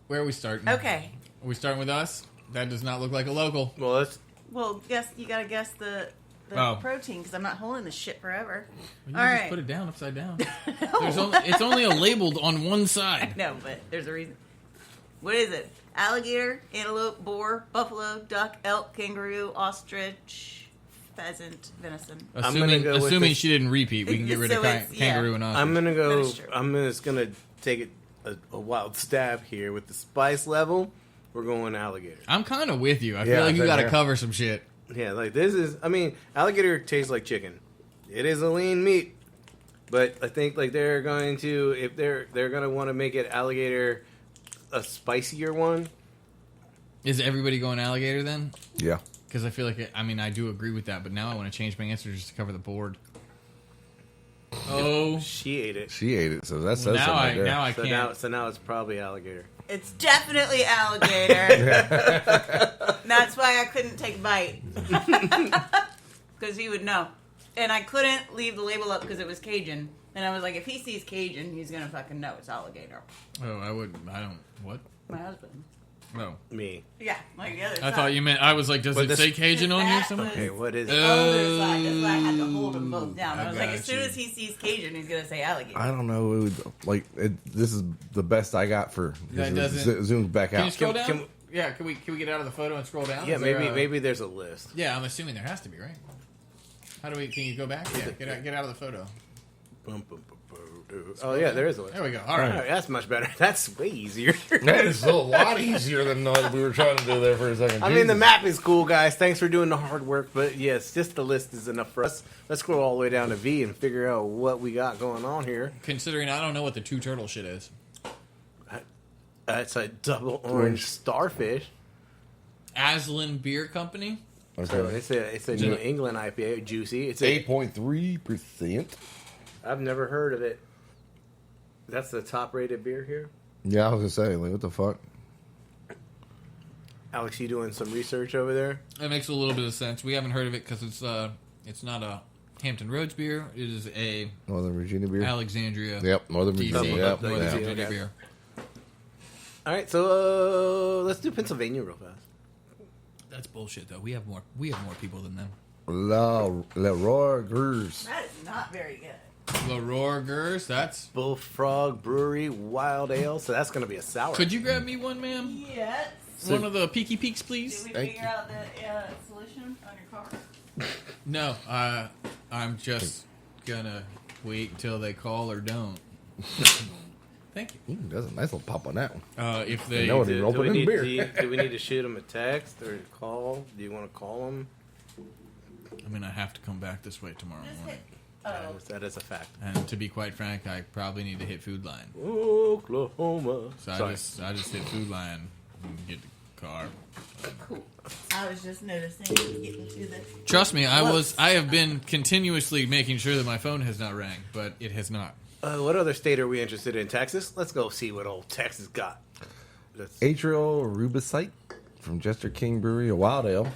Where are we starting? Okay. Are we starting with us? That does not look like a local. Well, let's. Well, guess you gotta guess the Oh. protein because I'm not holding this shit forever. You All just right. put it down upside down. No. It's only labeled on one side. No, but there's a reason. What is it? Alligator, antelope, boar, buffalo, duck, elk, kangaroo, ostrich, pheasant, venison. I'm gonna go with Assuming the- she didn't repeat, we can get rid of So it's- kangaroo yeah. and ostrich. I'm gonna That go. is true. I'm just gonna take it a wild stab here with the spice level. We're going alligator. I'm kind of with you. I Yeah, feel like you same got to here. cover some shit. Yeah, like this is. I mean, alligator tastes like chicken. It is a lean meat, but I think like they're going to if they're gonna want to make it alligator a spicier one. Is everybody going alligator then? Yeah. Because I feel like I do agree with that, but now I want to change my answer just to cover the board. Oh, She ate it. She ate it, so that says now something I right there. now I So can't. now it's probably alligator. It's definitely alligator. That's why I couldn't take a bite. Because he would know. And I couldn't leave the label up because it was Cajun. And I was like, if he sees Cajun, he's going to fucking know it's alligator. Oh, I would. I don't. What? My husband. No. Me. Yeah, like the other I side. thought you meant. I was like, does But it this- say Cajun on here That somewhere? Okay, what is The it? other side. That's why I had to hold them both down. I I was like, got as soon you. as he sees Cajun, he's going to say alligator. I don't know. It would, like this is the best I got for. That doesn't- zoomed back Can you out. scroll Can- down? can- Yeah. Can we get out of the photo and scroll down? Yeah, Is there maybe there's a list. Yeah, I'm assuming there has to be, right? How do we? Can you go back? Yeah. Get out of the photo. Bum, bum, bum, bum, doo. Oh yeah, there is a list. There we go. All All right. right, that's much better. That's way easier. That is a lot easier than what we were trying to do there for a second. I mean, the map is cool, guys. Thanks for doing the hard work, but yes, just the list is enough for us. Let's scroll all the way down to V and figure out what we got going on here. Considering I don't know what the two turtle shit is. That's a double orange starfish. Aslan Beer Company. So Okay. it's a New England IPA, juicy. It's 8.3%. I've never heard of it. That's the top rated beer here. Yeah, I was gonna say, like, what the fuck? Alex, you doing some research over there? That makes a little bit of sense. We haven't heard of it because it's not a Hampton Roads beer. It is a Northern Virginia beer. Alexandria. Yep, Northern DC. Virginia. Yep, Northern Northern yeah. Virginia. Virginia okay. beer. All right, so let's do Pennsylvania real fast. That's bullshit though. We have more people than them. La Roy Gers. That is not very good. Leroy Gers. That's. Bullfrog Brewery Wild Ale. So that's going to be a sour. Could you grab me one, ma'am? Yes. One of the Peaky Peaks, Did please. we Thank figure you. out the solution on your car? No, I'm just gonna wait till they call or don't. Thank you. That's a nice little pop on that one. If They they, know it. Do, Open do, we in need, beer. do we need to shoot them a text or call? Do you want to call them? I mean, I have to come back this way tomorrow morning. That is a fact. And to be quite frank, I probably need to hit Food Line. Oklahoma. So I just hit Food Line and get the car. Cool. I was just noticing getting to the. Trust me, I have been continuously making sure that my phone has not rang, but it has not. What other state are we interested in? Texas? Let's go see what old Texas got. Atrial rubicite from Jester King Brewery, a wild ale.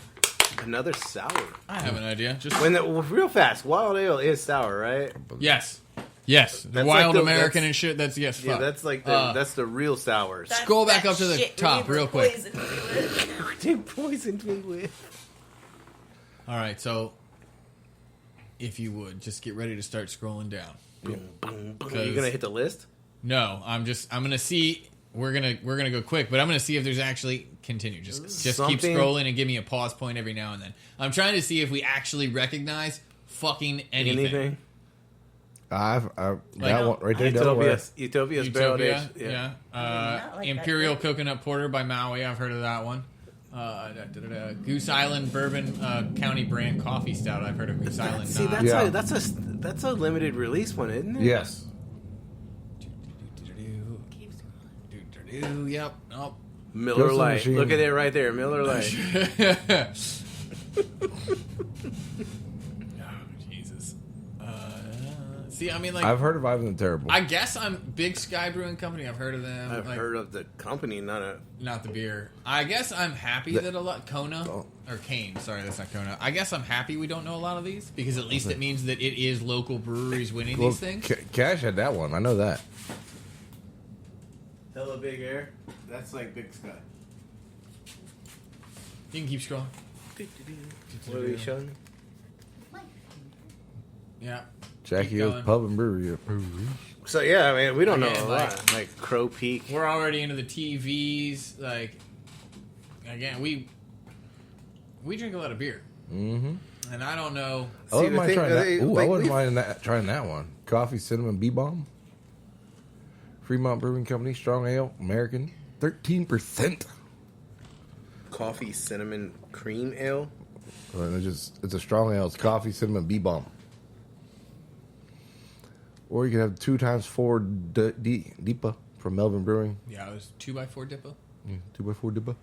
Another sour. I have an idea. Just Real fast, wild ale is sour, right? yes. The That's Wild like American and shit. That's yes. Yeah, fuck. that's like that's the real sours. That's Scroll back that up to the shit top Reaver real quick. poisoned me with. They poisoned me with. All right, so if you would just get ready to start scrolling down. Boom, boom, boom. Are you gonna hit the list? No, I'm gonna see. We're gonna go quick, but I'm gonna see if there's actually continue. Just keep Something- scrolling and give me a pause point every now and then. I'm trying to see if we actually recognize fucking anything. That Like, one right there, Delaware. Utopia's barrel Utopia, aged. yeah. Not like Imperial that. Coconut Porter by Maui. I've heard of that one. Goose Island Bourbon County Brand Coffee Stout. I've heard of Goose Island. See, Not. that's a limited release one, isn't it? Yes. Keep scrolling. Yep. Nope. Miller Ghost in the Lite. Machine. Look at it right there, Miller Lite. Jesus. See, I mean, like, I've heard of Ivan the Terrible. I guess I'm Big Sky Brewing Company. I've heard of them. I've heard of the company, Not the beer. I guess I'm happy that a lot Kona or Kane. Sorry, that's not Kona. I guess I'm happy we don't know a lot of these because at least it means that it is local breweries winning Well, these things. Cash had that one. I know that. Hello, Big Air. That's like Big Sky. You can keep scrolling. What are you showing me? Yeah. Jackie Keep O's going. Pub and Brewery. So yeah, I mean, we don't know Again, a lot. Like Crow Peak. We're already into the TVs. Like, again, we drink a lot of beer, Mm-hmm. and I don't know. I wouldn't the mind thing- trying that. Ooh, I like, wouldn't we've- mind trying that one. Coffee Cinnamon Bee Bomb. Fremont Brewing Company, Strong Ale, American, 13%. Coffee cinnamon cream ale. It's a strong ale. It's coffee, cinnamon, bee bomb. Or you can have 2x4 Deepa from Melvin Brewing. Yeah, it was 2x4 Dippo. Yeah, 2x4 Deepa.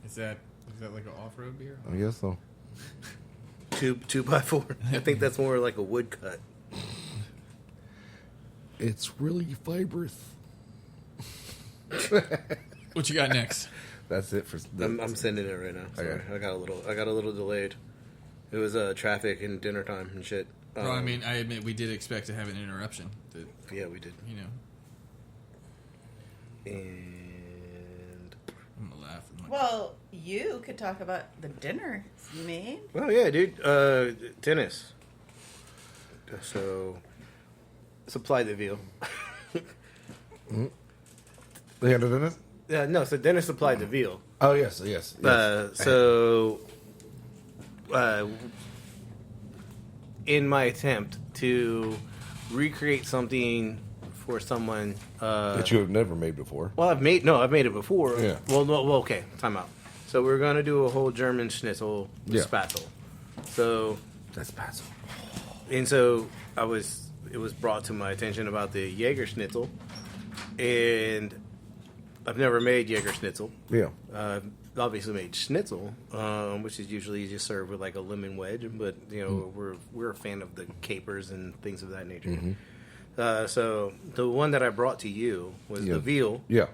Is that like an off-road beer? I guess so. 2x4. I think that's more like a woodcut. It's really fibrous. What you got next? That's it for. I'm sending it right now. Sorry, Okay. I got a little delayed. It was traffic and dinner time and shit. Well, I mean, I admit we did expect to have an interruption. That, Yeah, we did. you know, And I'm gonna laugh. I'm like, Well, you could talk about the dinner you made. well, yeah, dude. Dennis. So supply the veal. They had it in it? No, so Dennis supplied the veal. Oh, yes. In my attempt to recreate something for someone, that you have never made before. well, I've made it before. Yeah. Well, okay, time out. So we're gonna do a whole German schnitzel with Yeah. spatzel. So That's Basil. and so it was brought to my attention about the Jaeger schnitzel, and I've never made Jaeger schnitzel. Yeah. Obviously made schnitzel, which is usually just served with like a lemon wedge, but you know we're a fan of the capers and things of that nature. So the one that I brought to you was the veal, Yeah.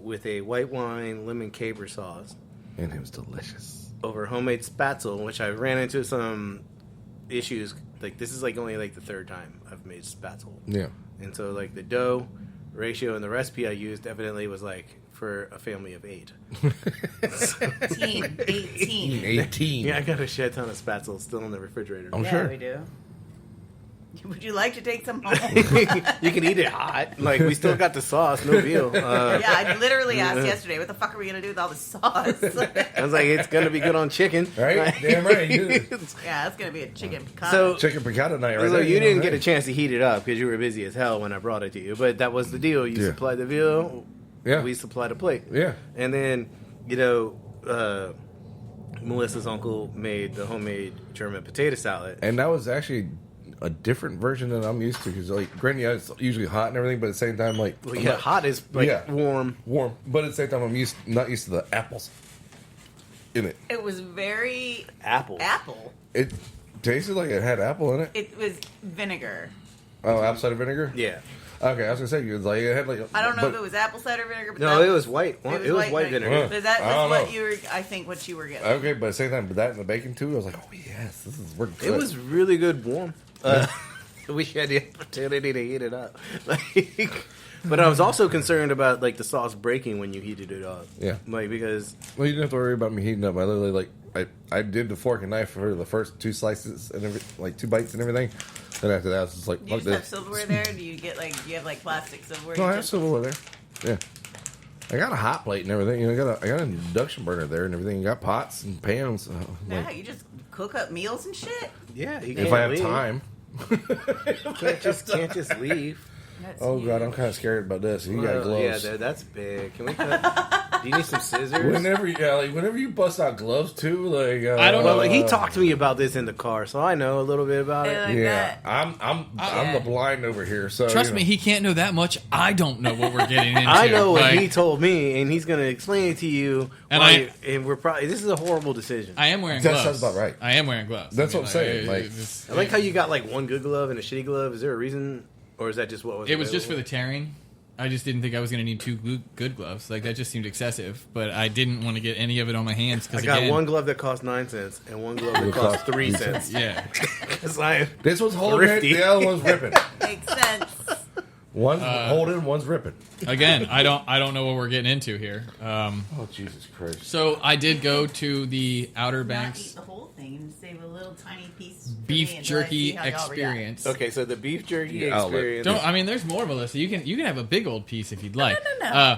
with a white wine lemon caper sauce And it was delicious. over homemade spatzel, which I ran into some issues. Like this is like only like the third time I've made spatzel, Yeah. and so like the dough ratio and the recipe I used evidently was like for a family of 8. 18. 18. Yeah, I got a shit ton of spatzel still in the refrigerator. I'm Yeah, sure. we do. Would you like to take some home? You can eat it hot. Like, we still got the sauce, no deal. Yeah, I literally asked yesterday, what the fuck are we going to do with all the sauce? I was like, it's going to be good on chicken. Right? Damn right. You did. Yeah, it's going to be a chicken piccata. So, Chicken piccata night, right? so there, you didn't get a right? chance to heat it up because you were busy as hell when I brought it to you. But that was the deal. You Yeah. supplied the veal. Yeah. We supplied a plate. Yeah. And then, Melissa's uncle made the homemade German potato salad. And that was actually a different version than I'm used to. Because, like, granted, yeah, it's usually hot and everything, but at the same time, like... Well, I'm yeah, not- hot is like Yeah. warm. Warm. But at the same time, I'm not used to the apples in it. It was very Apple. apple. It tasted like it had apple in it. It was vinegar. Oh, apple cider vinegar? Yeah. Okay, I was going to say, it was like, it had like... I don't know but- if it was apple cider vinegar. But No, that it was white. It was white vinegar. But that I don't was what know. you were, I think, what you were getting. Okay, but at the same time, but that and the bacon, too, I was like, oh, yes, this is working It was really good warm. We had the opportunity to heat it up. But I was also concerned about like the sauce breaking when you heated it up. Yeah. Like because Well, you didn't have to worry about me heating up. I literally, like, I did the fork and knife for the first 2 slices and like 2 bites and everything. Then after that, I was just like, Do you fuck just have this. silverware there? Do you get like, do you have like plastic silverware? No, I You have just- silverware there. Yeah. I got a hot plate and everything. You know, I got an induction burner there and everything. You got pots and pans. Yeah, Like, you just cook up meals and shit. yeah, you if can't I have leave. time. can't just leave. That's Oh, God, I'm huge. kind of scared about this. You got Well, gloves. Yeah, that's big. Can we cut? Do you need some scissors? Whenever you bust out gloves, too, like... I don't know. Well, like, he talked to me about this in the car, so I know a little bit about Yeah. it. Yeah, that. I'm the blind over here, so... Trust you know. me, he can't know that much. I don't know what we're getting into. I know what Like, he told me, and he's going to explain it to you. And and we're probably this is a horrible decision. I am wearing That gloves. sounds about right. I am wearing gloves. That's I what I'm saying, like- it's- I like how you got like one good glove and a shitty glove. Is there a reason, or is that just what was? It was just for available? the tearing. I just didn't think I was going to need 2 good gloves. Like, that just seemed excessive. But I didn't want to get any of it on my hands. I Because got again, one glove that cost 9 cents and one glove that It cost cost 3 3 cents. Yeah. Because I This one's holding Thrifty. it, the other one's ripping. Makes sense. One's holding, one's ripping. Again, I don't know what we're getting into here. Oh, Jesus Christ. So I did go to the Outer Not Banks eat the whole thing and save a little tiny piece. For Beef me until I see Jerky how y'all react. Experience. okay. So the beef jerky Yeah, I'll let- experience. I mean, there's more, Melissa. You can have a big old piece if you'd like. no.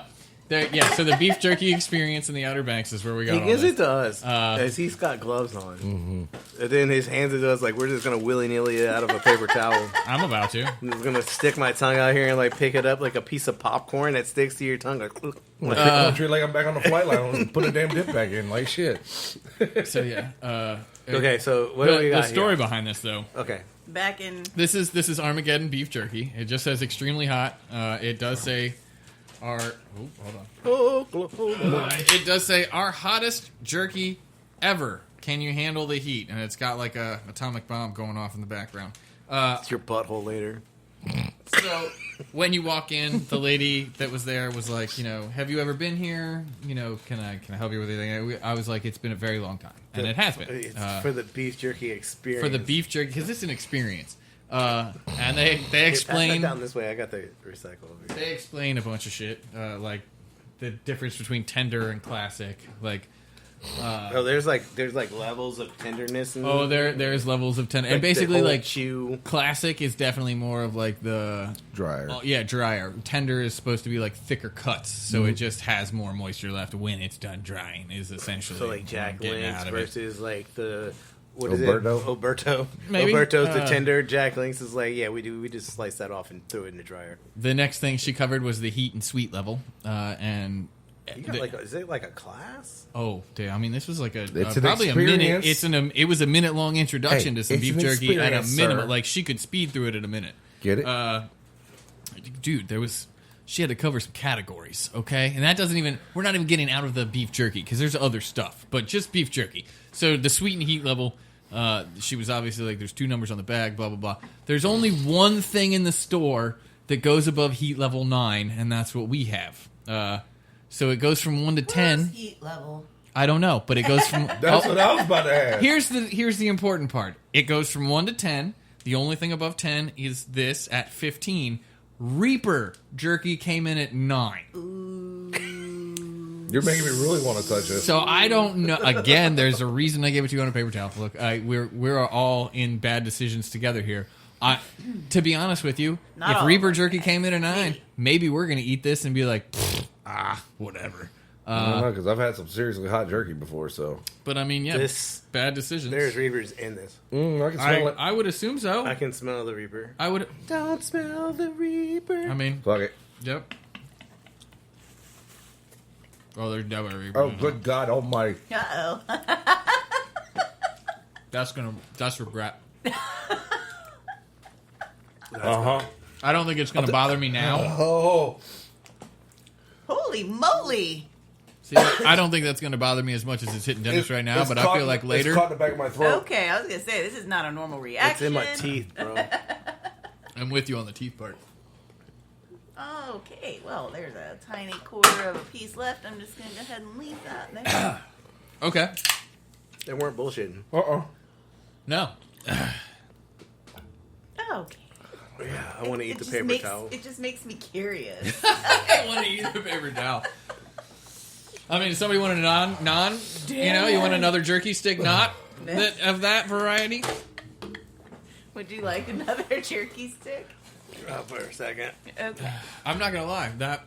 So the Beef Jerky Experience in the Outer Banks is where we got He all gives this. it to us as he's got gloves on, and then his hands it to us like we're just gonna willy nilly it out of a paper towel. I'm about to. I'm just gonna stick my tongue out here and like pick it up like a piece of popcorn that sticks to your tongue. Like, Treat like I'm back on the flight line and put a damn dip back in, like shit. So yeah. okay, so what do we The got story here? behind this though. Okay, Back in. This is Armageddon beef jerky. It just says extremely hot. It does say our. Oh, hold on. It does say our hottest jerky ever. Can you handle the heat? And it's got like a atomic bomb going off in the background. it's your butthole later. So when you walk in, the lady that was there was like, have you ever been here? Can I help you with anything? I was like, it's been a very long time, and it has been It's for the beef jerky experience. for the beef jerky because it's an experience. And they Hey, pass that explain down this way. I got the recycle over here. they explain a bunch of shit, like the difference between tender and classic, like. Oh, there's like levels of tenderness. And There's levels of tender, and the basically whole like chew. classic is definitely more of like the Dryer. Oh, yeah, drier. Tender is supposed to be like thicker cuts, so it just has more moisture left when it's done drying. Is essentially So like Jack what I'm getting Link's out of it. versus like the what is Oberto? it? Oberto. Maybe. Oberto's the tender. Jack Link's is like we just slice that off and throw it in the dryer. The next thing she covered was the heat and sweet level, and You got is it like a class? oh, dude, I mean, this was like It's an probably a minute. experience. It was a minute long introduction Hey, to some it's beef an jerky at a experience, minimum. sir. Like she could speed through it at a minute. Get it? Dude, she had to cover some categories, okay? And that doesn't even, we're not even getting out of the beef jerky because there's other stuff, but just beef jerky. So the sweet and heat level, she was obviously like, there's 2 numbers on the bag, blah, blah, blah. There's only one thing in the store that goes above heat level 9, and that's what we have. So it goes from 1 to 10. Where's heat level? I don't know, but it goes from. That's what I was about to ask. Here's the important part. It goes from 1 to 10. The only thing above 10 is this at 15. Reaper jerky came in at 9. You're making me really want to touch this. So I don't know. Again, there's a reason I gave it to you on a paper towel. Look, we're all in bad decisions together here. To be honest with you, Not if all Reaper of jerky them. came in at 9, Maybe. maybe we're gonna eat this and be like, whatever. I don't know, because I've had some seriously hot jerky before, so. But I mean, yeah, This- bad decisions. There's Reapers in this. I can smell it. I would assume so. I can smell the Reaper. I would. Don't smell the Reaper. I mean, Fuck it. yep. Oh, there's definitely Reaper. Oh, good God almighty. Uh-oh. That's regret. Uh-huh. I don't think it's gonna bother me now. Oh. Holy moly. See, I don't think that's gonna bother me as much as it's hitting Dennis right now. But I feel like later, It's caught in the back of my throat. Okay, I was going to say, this is not a normal reaction. It's in my teeth, bro. I'm with you on the teeth part. Okay, well, there's a tiny quarter of a piece left. I'm just going to go ahead and leave that there. Okay. They weren't bullshitting. No. Okay. Yeah, I want to eat the just paper makes, towel. It just makes me curious. I want to eat the paper towel. I mean, somebody want a non? You know, you want another jerky stick not of that variety? Would you like another jerky stick? For a second. Okay. I'm not gonna lie, that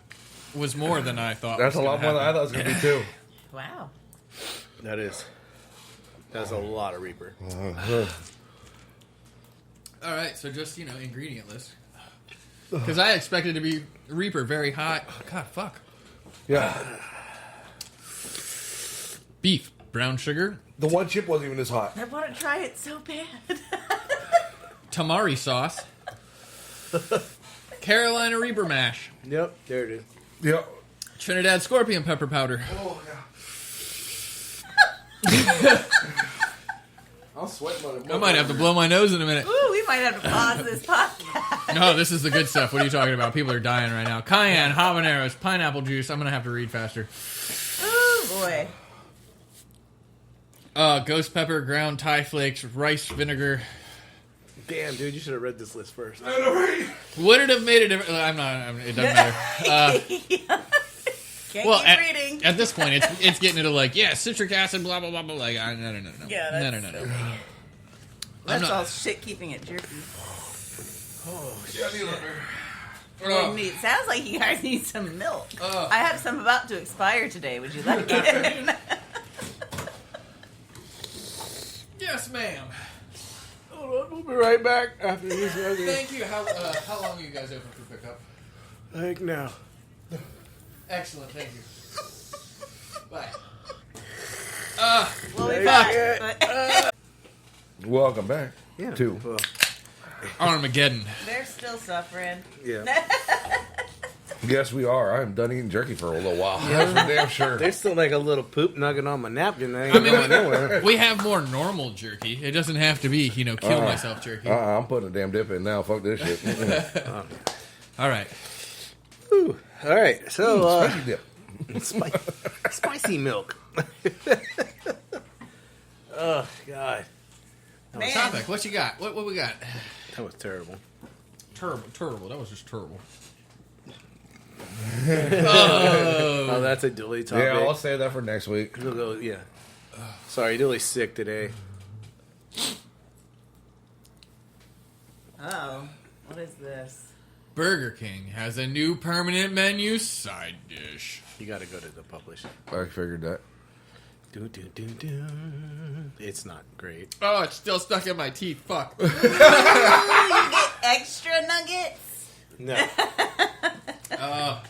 was more than I thought. That's a was lot gonna more than I happen. thought it was going to be, too. Wow. That's a lot of Reaper. All right, so just ingredient list. Because I expected to be Reaper very high. Oh, God, fuck. Yeah. Beef, brown sugar, The one chip wasn't even this hot. I want to try it so bad. tamari sauce, Carolina Reaper mash, Yep, there it is. Yeah. Trinidad scorpion pepper powder. Oh, yeah. I'll sweat my I might have to blow my nose in a minute. Ooh, we might have to pause this podcast. No, this is the good stuff. What are you talking about? People are dying right now. Cayenne, habaneros, pineapple juice. I'm going to have to read faster. Ooh, boy. Ghost pepper, ground Thai flakes, rice vinegar. Damn, dude, you should have read this list first. Would it have made a difference? It doesn't matter. Can't Well, keep reading. at this point, it's getting into like, citric acid, blah, blah, blah, blah. Like, no. Yeah, that's No. silly. I'm That's not- all shit keeping it jerky. Oh. It sounds like you guys need some milk. Oh. I have some about to expire today. Would you like it? Yes, ma'am. Hold on, we'll be right back after this. Thank you. How long are you guys open for pickup? Like now. Excellent, thank you. Bye. We'll be Take back. it. But Welcome back. Yeah. Two. Well, Armageddon. they're still suffering. yeah. Yes, we are. I'm done eating jerky for a little while. That's for damn sure. There's still like a little poop nugget on my napkin. That ain't I mean, going nowhere. we have more normal jerky. It doesn't have to be, kill myself jerky. I'm putting a damn dip in now. Fuck this shit. All right. Ooh. All right, so Spicy dip. spicy milk. Oh God, Man, Topic. What you got? What we got? that was terrible. Terrible. That was just terrible. Oh, that's a dilly topic. Yeah, I'll save that for next week. We'll go, yeah. Sorry, Dilly's sick today. oh, what is this? Burger King has a new permanent menu side dish. You got to go to the publisher. I figured that. Do. It's not great. Oh, it's still stuck in my teeth. Fuck. Ooh, you get extra nuggets? No, Uh,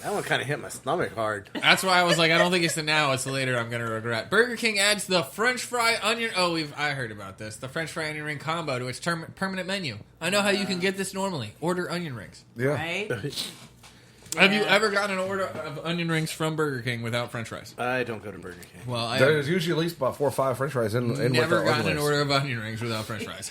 that one kind of hit my stomach hard. That's why I was like, I don't think it's the now, it's the later I'm going to regret. Burger King adds the French fry onion... I heard about this. The French fry onion ring combo to its permanent menu. I know how you can get this normally. Order onion rings. Yeah. Right? Have you ever gotten an order of onion rings from Burger King without French fries? I don't go to Burger King. Well, I There's usually at least about 4 or 5 French fries in with never the gotten an onions. order of onion rings without French fries.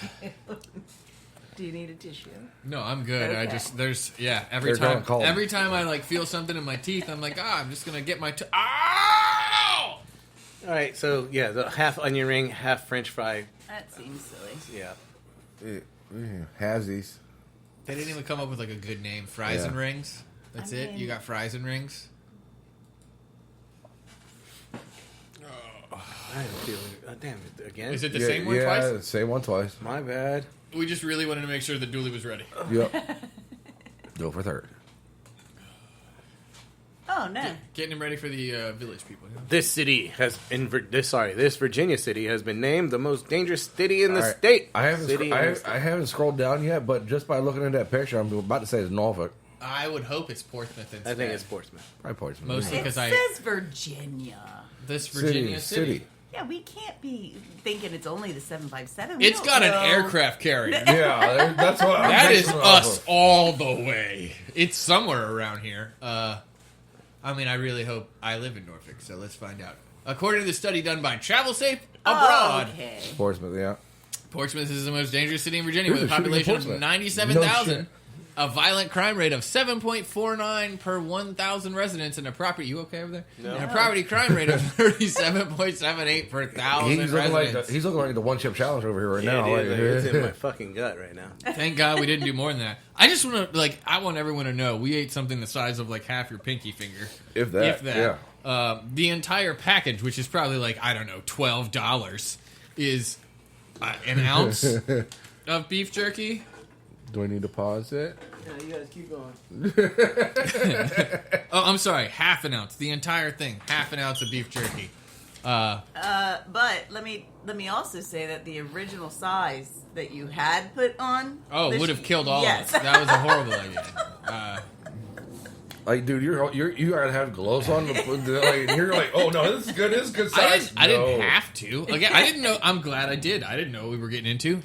Do you need a tissue? No, I'm good. I Okay. just every They're time gonna call I like feel something in my teeth, I'm like, I'm just gonna get my ow! All right, so yeah, the half onion ring, half French fry. That seems silly. Yeah. Halvesies. They didn't even come up with like a good name. Fries Yeah. and rings. That's I it. mean- You got fries and rings. I don't feel. Damn it again. Is it the same one twice? Same one twice. My bad. We just really wanted to make sure that Dooley was ready. Yep. Go for third. Oh no! Getting him ready for the village people. You know? This city has this Virginia city has been named the most dangerous city in the state. I haven't scrolled down yet, but just by looking at that picture, I'm about to say it's Norfolk. I would hope it's Portsmouth instead. I think it's Portsmouth. Probably Portsmouth. Mostly It because says Virginia. this Virginia city. Yeah, we can't be thinking it's only the 757. It's got an aircraft carrier. Yeah, that's what I'm That is basing it us off of. all the way. It's somewhere around here. I mean, I really hope I live in Norfolk, so let's find out. According to the study done by Travel Safe Abroad, Okay. Portsmouth, yeah. Portsmouth is the most dangerous city in Virginia Ooh, with a they're shooting in population of Portsmouth. 97,000, No shit. a violent crime rate of 7.49 per 1,000 residents, and a property... You okay over there? No. And a property crime rate of 37.78 per 1,000 He's looking residents. he's looking like the one chip challenge over here right Yeah, now. it is. It's in my fucking gut right now. Thank God we didn't do more than that. I just want to, I want everyone to know we ate something the size of, half your pinky finger. If that, yeah. The entire package, which is probably, I don't know, $12, is an ounce of beef jerky. Do I need to pause it? Yeah, you guys keep going. Oh, I'm sorry, half an ounce. The entire thing, half an ounce of beef jerky. But let me also say that the original size that you had put on. Would have killed all yes. of us. That was a horrible idea. Dude, you gotta have gloves on. You're like, oh no, this is good. This is good size. I didn't have to. Again, I didn't know. I'm glad I did. I didn't know what we were getting into.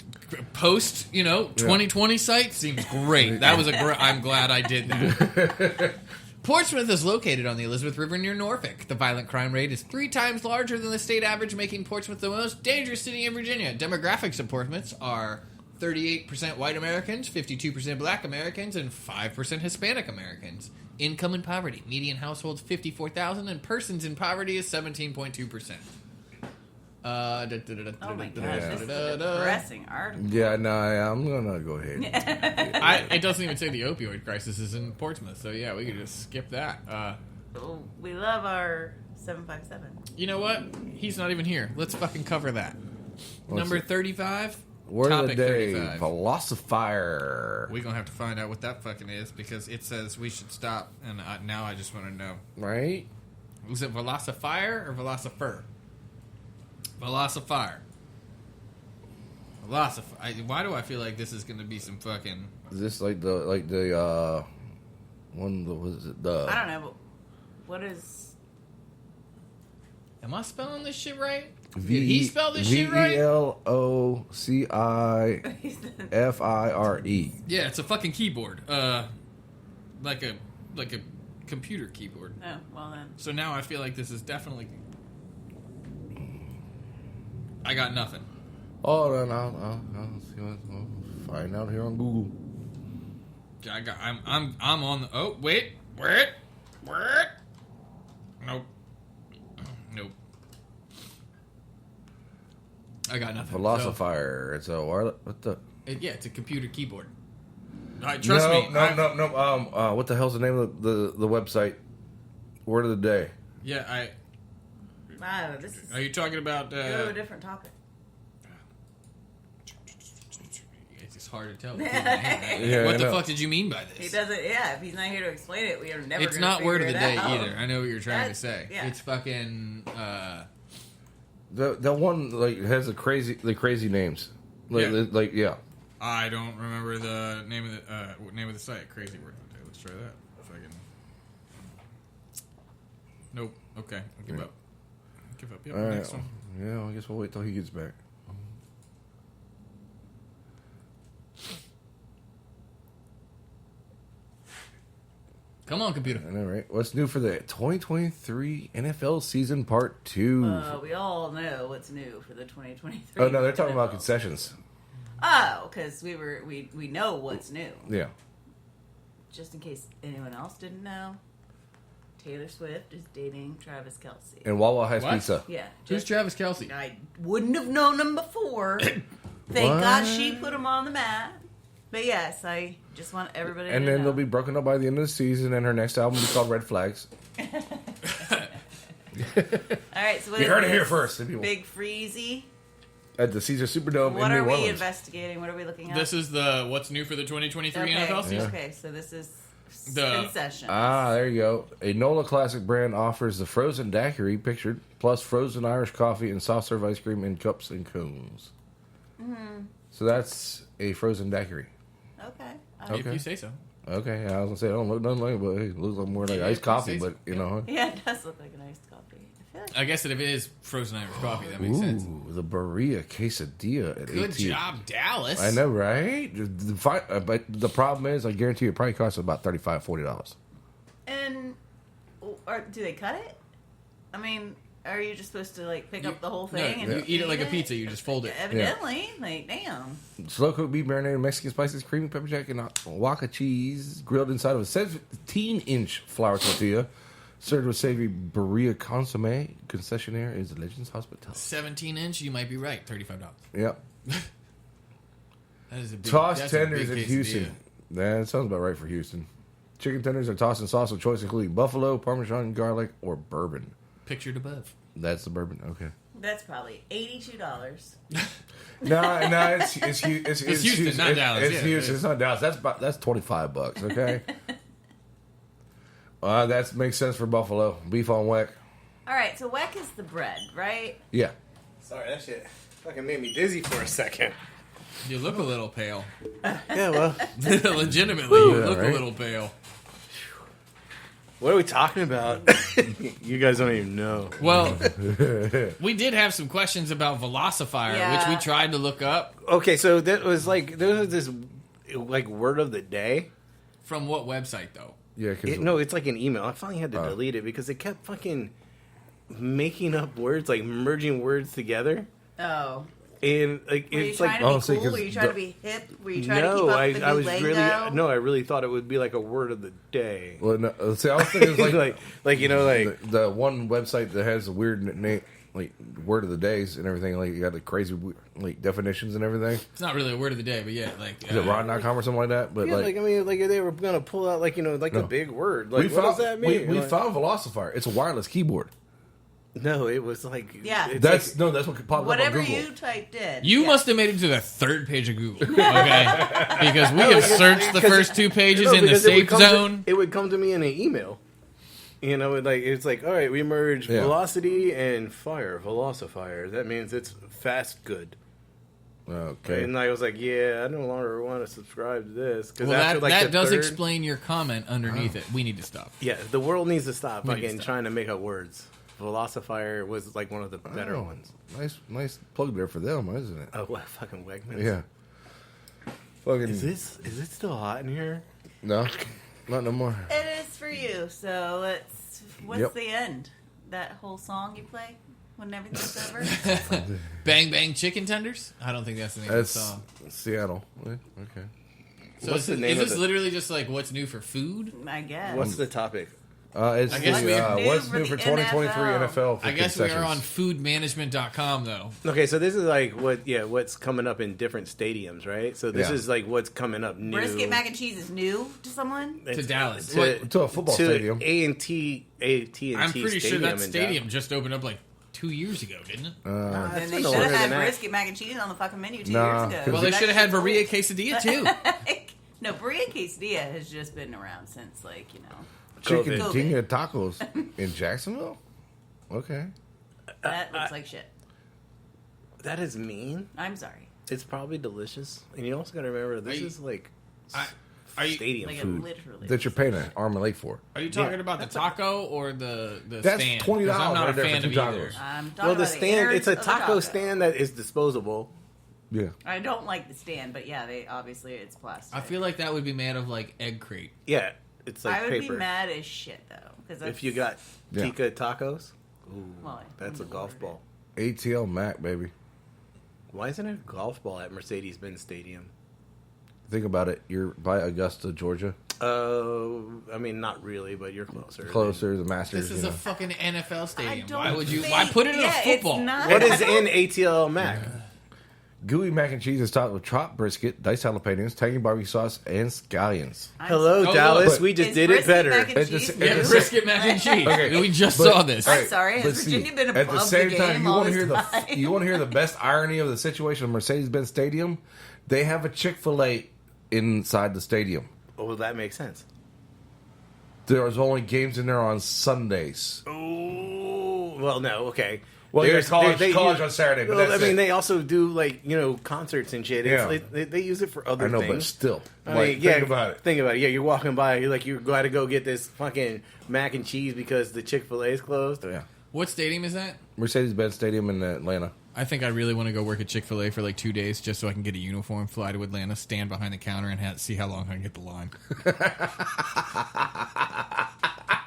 Post, 2020 site seems great. That was I'm glad I did that. Portsmouth is located on the Elizabeth River near Norfolk. The violent crime rate is 3 times larger than the state average, making Portsmouth the most dangerous city in Virginia. Demographics of Portsmouth are 38% white Americans, 52% black Americans, and 5% Hispanic Americans. Income and poverty. Median households $54,000, and persons in poverty is 17.2%. Oh my gosh, this is a depressing article. Yeah, no, I'm gonna go ahead. It doesn't even say the opioid crisis is in Portsmouth, so yeah, we could just skip that. We love our 757. You know what? He's not even here. Let's fucking cover that. Number 35. Word of the Topic day: 35. philosopher. We're gonna have to find out what that fucking is because it says we should stop, and now I just want to know. Right? Was it Velocifier or Velocifer? Velocifier. Why do I feel like this is gonna be some fucking? Is this like the one that was it the? I don't know, but what is? Am I spelling this shit right? Did he spell this shit right? VELOCIFIRE. Yeah, it's a fucking keyboard. Like a computer keyboard. Oh, well then. So now I feel like this is definitely. I got nothing. Oh, then I'll see what I'll find out here on Google. I'm on the. Oh wait. Nope. I got nothing. Philosophier. It's a what the? It's a computer keyboard. Trust me. No. What the hell's the name of the website? Word of the day. Yeah, Wow, this is. Are you talking about? Go to a different topic. It's just hard to tell. Yeah, What I the know. fuck did you mean by this? He doesn't. Yeah, if he's not here to explain it, we are never. It's gonna not word of the figure it day out. either. I know what you're trying to say. Yeah. It's fucking. The one has the crazy names. Yeah. I don't remember the name of the site. Crazy word. Okay, let's try that. Fucking. Nope. Okay, I'll give up. Yep, All right. next one. Yeah, I guess we'll wait till he gets back. Come on, computer. I know, right? What's new for the 2023 NFL season part 2? We all know what's new for the 2023. Oh no, they're talking NFL. about concessions. Oh, because we know what's new. Yeah. Just in case anyone else didn't know, Taylor Swift is dating Travis Kelce. And Wawa has What? pizza. Yeah. Who's Travis Kelce? I wouldn't have known him before. Thank What? God she put him on the map. But yes, I just want everybody And to then know. they'll be broken up by the end of the season, and her next album will be called Red Flags. All right, so what You is heard it here this? first. If you- Big Freezy. at the Caesar Superdome What in are New we Orleans. investigating? What are we looking at? This is the what's new for the 2023 okay. NFL season. Okay, so this is The- concession. There you go. A NOLA Classic brand offers the frozen daiquiri pictured, plus frozen Irish coffee and soft serve ice cream in cups and cones. So that's a frozen daiquiri. Okay. If Okay. you say so. Okay, I was gonna say I don't look nothing like it, but it looks like more like Yeah, iced coffee. it's- But you know, Yeah, it does look like an iced coffee. I feel like I guess that if it is frozen Irish coffee, that makes sense. the Berea quesadilla at Good 18. job, Dallas. I know, right? But the problem is, I guarantee you, it probably costs about $35-$40. And or do they cut it? I mean, are you just supposed to like pick up the whole thing No, and you eat it like a pizza. You just fold it. Evidently, like damn. Slow cooked beef marinated Mexican spices, creamy pepper jack, and Oaxaca cheese grilled inside of a 17-inch flour tortilla, served with savory Berea consomme. Concessionaire is Legends Hospitality. 17-inch, you might be right. $35. Yep. That is a big. Tossed that's a tenders big in quesadilla. Houston. That sounds about right for Houston. Chicken tenders are tossed in sauce of choice, including buffalo, Parmesan, garlic, or bourbon. Pictured above. That's the bourbon. Okay. That's probably $82. No, it's Houston, not Dallas. It's Yeah, Houston. yeah. It's not Dallas. That's $25. Okay. That makes sense for buffalo beef on weck. All right, so weck is the bread, right? Yeah. Sorry, that shit fucking made me dizzy for a second. You look a little pale. Yeah, well, Legitimately, you Yeah, look right? a little pale. what are we talking about? You guys don't even know. Well, we did have some questions about Velocifier, Yeah. which we tried to look up. Okay, so that was like there was this like word of the day. From what website, though? Yeah. No, it's like an email. I finally had to Oh. delete it because it kept fucking making up words, like merging words together, Oh. and like Were you it's trying like to honestly, be cool? 'cause Were you trying to the- be hip? Were you trying to no, keep up the new I was lingo? really no, I really thought it would be like a word of the day. Well, no, see, I was thinking it was like you know, like the one website that has a weird name, like word of the days and everything. Like you got the crazy like definitions and everything. It's not really a word of the day, but yeah, like Is it Ron.com or something like that? But yeah, like I mean, like they were gonna pull out like you know like No. a big word. Like we what found does that mean? we Like, found Velocifier. It's a wireless keyboard. no, it was like Yeah. it's That's like, that's what popped Whatever up on Google. you typed in. You Yeah. must have made it to the third page of Google, okay? Because we have searched the first two pages no, in the because it would safe come zone. it would come to me in an email. You know, it's like all right, we merge Yeah. velocity and fire, Velocifier. That means it's fast good. Okay. And I was like, yeah, I no longer want to subscribe to this because Well, after like that the does third, explain your comment underneath it. We need to stop. Yeah, the world needs to stop We need to fucking stop. trying to make up words. Velocifier was like one of the better Oh, ones. Nice plug there for them, isn't it? Oh, what fucking Wegmans? Yeah. Fucking Is it still hot in here? no, not no more. It is for you. So what's Yep. the end? That whole song you play when everything's over? Bang Bang Chicken Tenders? I don't think that's the name That's of the song. Seattle. Okay. So What's the name is of this the- literally just like what's new for food? I guess. What's the topic? It's I guess we are what's new new for for the 2023 NFL. For I guess we are concessions. on foodmanagement.com though. Okay, so this is like what's coming up in different stadiums, right? So this Yeah. is like what's coming up new. Brisket mac and cheese is new to someone? To Dallas. To a football stadium. AT&T I'm pretty sure that in stadium just opened up like 2 years ago, didn't it? Then That's they been should longer have had than that. brisket mac and cheese on the fucking menu 2 Nah, years ago. 'cause Well, they That should have had shit's Berea old. quesadilla too. No, Berea quesadilla has just been around since, like, you know. Chicken COVID. Tinga tacos in Jacksonville. Okay. That looks like shit. That is mean. I'm sorry. It's probably delicious, and you also got to remember this you- is like Are you stadium Like, food. it literally. That you're paying an arm and leg for. are you talking about the taco or the That's stand? $20 'Cause I'm not right a there for fan two of either. tacos. I'm talking Well, the about stand, innards it's a of the taco stand that is disposable. Yeah. I don't like the stand, but yeah, they obviously it's plastic. I feel like that would be made of like egg crate. Yeah, it's like I would paper. be mad as shit though, because If you got Yeah. tikka tacos, well, that's a golf ball. ATL Mac, baby. Why isn't it a golf ball at Mercedes-Benz Stadium? Think about it. You're by Augusta, Georgia. I mean, not really, but you're closer. Closer, the Masters. This is you a know. fucking NFL I stadium. don't Why would you? think- Why put it in yeah, a football? It's not, What I is don't- in ATL Mac? Gooey mac and cheese is topped with chopped brisket, diced jalapenos, tangy barbecue sauce, and scallions. Hello, Oh, Dallas. look. We just Is did it brisket better. mac and It's cheese just- new? Yeah, brisket mac and cheese. Okay, We just but- saw this. I'm sorry, has but Virginia been at the above same the time, game you all want to hear this the time? you want to hear the best irony of the situation of Mercedes-Benz Stadium? They have a Chick-fil-A inside the stadium. Oh, that makes sense. There's only games in there on Sundays. Oh, well, no, okay. Well, There's- there's college, they college use- on Saturday, but Well, that's I mean, it. they also do like concerts and shit. Yeah. They use it for other I know, things. but still, I like, mean, yeah, think about it. Think about it. Yeah, you're walking by, you're like, you got to go get this fucking mac and cheese because the Chick-fil-A is closed. Yeah, What stadium is that? Mercedes-Benz Stadium in Atlanta. I think I really want to go work at Chick-fil-A for like 2 days just so I can get a uniform, fly to Atlanta, stand behind the counter, and see how long I can get the line.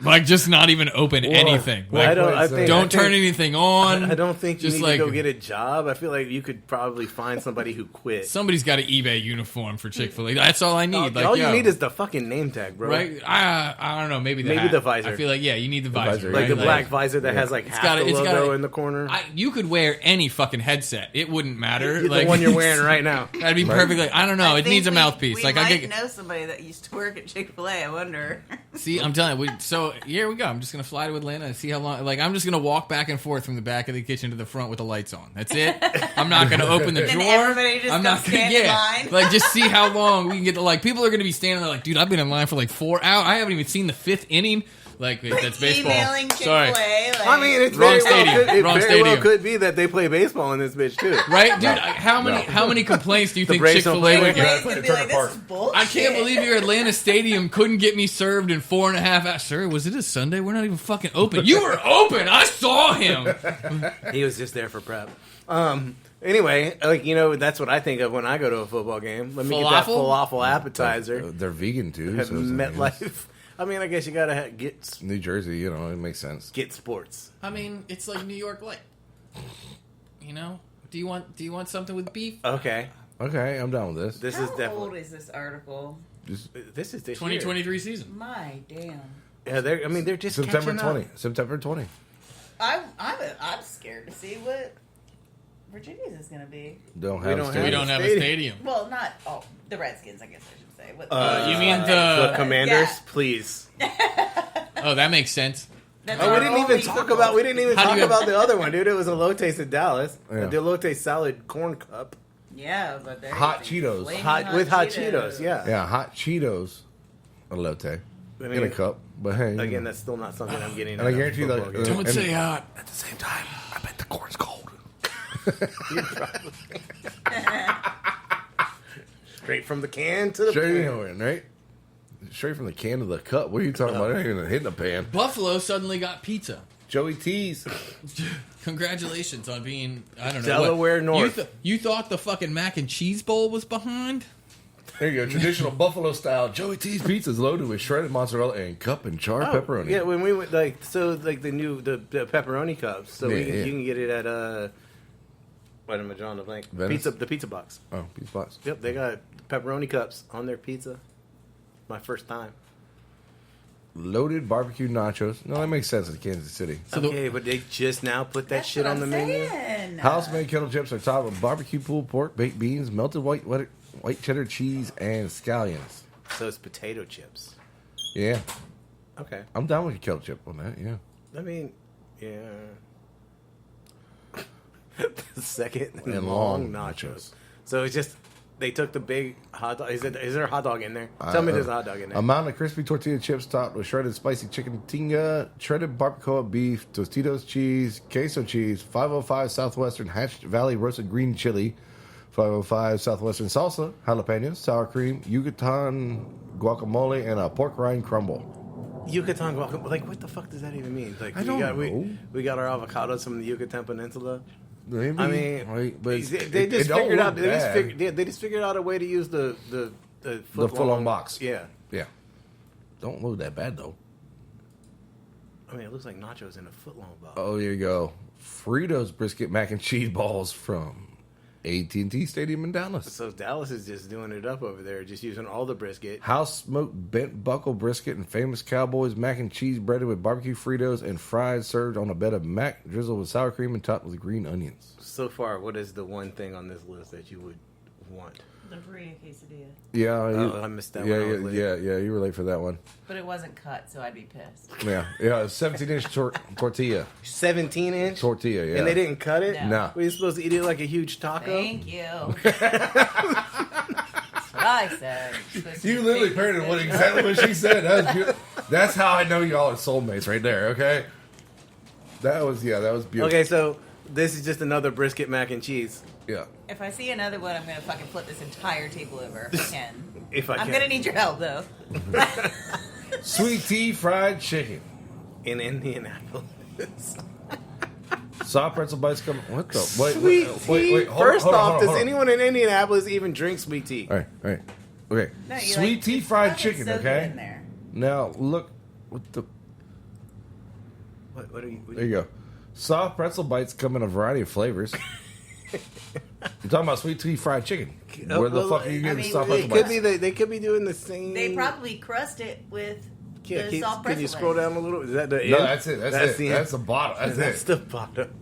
Like, just not even open anything. Well, Like, I don't. I Wait, think, don't I think- turn anything on. I don't think you Just need like- to go get a job. I feel like you could probably find somebody who quit. Somebody's got an eBay uniform for Chick-fil-A. That's all I need. Like, All you yo, need is the fucking name tag, bro. right. I don't know. Maybe the Maybe hat. the visor. I feel like you need the visor. visor, Like right? the black visor that has like It's half gotta- the it's logo gotta- in the corner. You could wear any fucking headset. It wouldn't matter. the Like, one you're wearing right now. That'd be perfect. Like, I don't know. I It think needs a we- mouthpiece. We Like might I get. know somebody that used to work at Chick-fil-A. I wonder. See, I'm telling you. So here we go. I'm just gonna fly to Atlanta and see how long. Like I'm just gonna walk back and forth from the back of the kitchen to the front with the lights on. That's it. I'm not gonna open the And drawer. everybody just I'm not comes gonna stand in line. Like just see how long we can get. Like people are gonna be standing there. Like, dude, I've been in line for like 4 hours. I haven't even seen the 5th inning. Like that's baseball. Emailing Sorry. Chick-fil-A. Like, I mean, it's Wrong very stadium. well could, it Wrong very well stadium. could be that they play baseball in this bitch too. Right, dude. How many complaints do you think Braves Chick don't Fil play A would baseball. get? Chick-fil-A would be like, this is bullshit. I can't believe your Atlanta Stadium couldn't get me served in 4.5 hours. Sir, was it a Sunday? We're not even fucking open. You were open. I saw him. He was just there for prep. Anyway, like that's what I think of when I go to a football game. Let me get that Falafel? falafel appetizer They're vegan too. at So it's- MetLife. I mean, I guess you gotta get New Jersey, it makes sense. sports. I mean, it's like New York Light. You know? Do you want something with beef? Okay, Okay, I'm down with this. this How is old definitely is this article? Just this is this 2023 season. My damn. year. Yeah, they're just September catching up. 20. September 20. I'm scared to see what Virginia's is going to be. Don't We have don't a We have stadium. don't have a Stadium. stadium. Well, not the Redskins, I guess I should say. What, You mean The the? Commanders, Yeah. please. Oh, that makes sense. That's Oh, we our didn't even only talk football about. We didn't even How do talk you- about the other one, dude. It was a Elotes in Dallas. Yeah. The Elote salad corn cup. Yeah, but they're Hot using Cheetos. flaming With hot Cheetos, yeah. Yeah, hot Cheetos, elote I in mean, a cup. But hey, again, that's still not something I'm getting. And I at a guarantee you that- football game. Don't And- say hot. at the same time, I bet the corn's cold. Straight from the can to the Straight pan. right? Straight from the can to the cup. What are you talking about? I ain't even hitting the pan. Buffalo suddenly got pizza. Joey T's. Congratulations on being, I don't know. Delaware North. You thought the fucking mac and cheese bowl was behind? There you go. Traditional Buffalo style Joey T's pizza is loaded with shredded mozzarella and cup and char pepperoni. Yeah, when we went the pepperoni cups, so Yeah, you yeah. can get it at what am I drawing the blank? Venice? The pizza box. Oh, pizza box. Yep, they got pepperoni cups on their pizza. My first time. Loaded barbecue nachos. No, that makes sense in Kansas City. Okay, but they just now put that That's shit what on the I'm menu. saying. House-made kettle chips are topped with barbecue pulled pork, baked beans, melted white cheddar cheese, and scallions. So it's potato chips. Yeah, Okay. I'm down with a kettle chip on that. Yeah. I mean, yeah. The second And long long nachos. So it's just they took the big hot dog. Is there a hot dog in there? Tell me there's a hot dog in there. A mountain of crispy tortilla chips topped with shredded spicy chicken tinga, shredded barbacoa beef, Tostitos cheese, queso cheese, 505 Southwestern Hatched Valley roasted green chili, 505 Southwestern salsa, jalapenos, sour cream, Yucatan guacamole, and a pork rind crumble. Yucatan guacamole. Like, what the fuck does that even mean? Like, I don't know. We got our avocados from the Yucatan Peninsula. Maybe, I mean, right, but they it just don't figured look out. bad. They just figured out a way to use the foot-long box. Yeah. Yeah, don't look that bad though. I mean, it looks like nachos in a foot long box. Oh, there you go. Fritos brisket mac and cheese balls from AT&T Stadium in Dallas. So Dallas is just doing it up over there, just using all the brisket. House smoked bent buckle brisket and famous Cowboys mac and cheese breaded with barbecue Fritos and fried, served on a bed of mac drizzled with sour cream and topped with green onions. So far, what is the one thing on this list that you would want? The burrito quesadilla. Yeah, I missed that one. I was late. yeah, you were late for that one. But it wasn't cut, so I'd be pissed. Yeah, 17-inch tortilla. 17-inch Tortilla, yeah. and they didn't cut it. No. Nah. Were you supposed to eat it like a huge taco? Thank you. That's what I said. You literally parroted exactly what she said. That was beautiful. That's how I know y'all are soulmates right there, okay? That was beautiful. Okay, so this is just another brisket mac and cheese. Yeah. If I see another one, I'm going to fucking flip this entire table over if I can. If I I'm can. going to need your help, though. Sweet tea fried chicken. In Indianapolis. Soft pretzel bites come. What the? Sweet tea. First off, does anyone in Indianapolis even drink sweet tea? All right. Okay. No, you Sweet tea fried fucking chicken, soak it okay? in there. Now, look. What the? What are you? There you go. Soft pretzel bites come in a variety of flavors. I'm talking about sweet tea fried chicken. Where the fuck are you getting soft pretzel bites? They could be doing the same. They probably crust it with the soft pretzel. Can you scroll down a little? Is that the No, end? that's it. That's it. the That's end. the bottom. That's the bottom.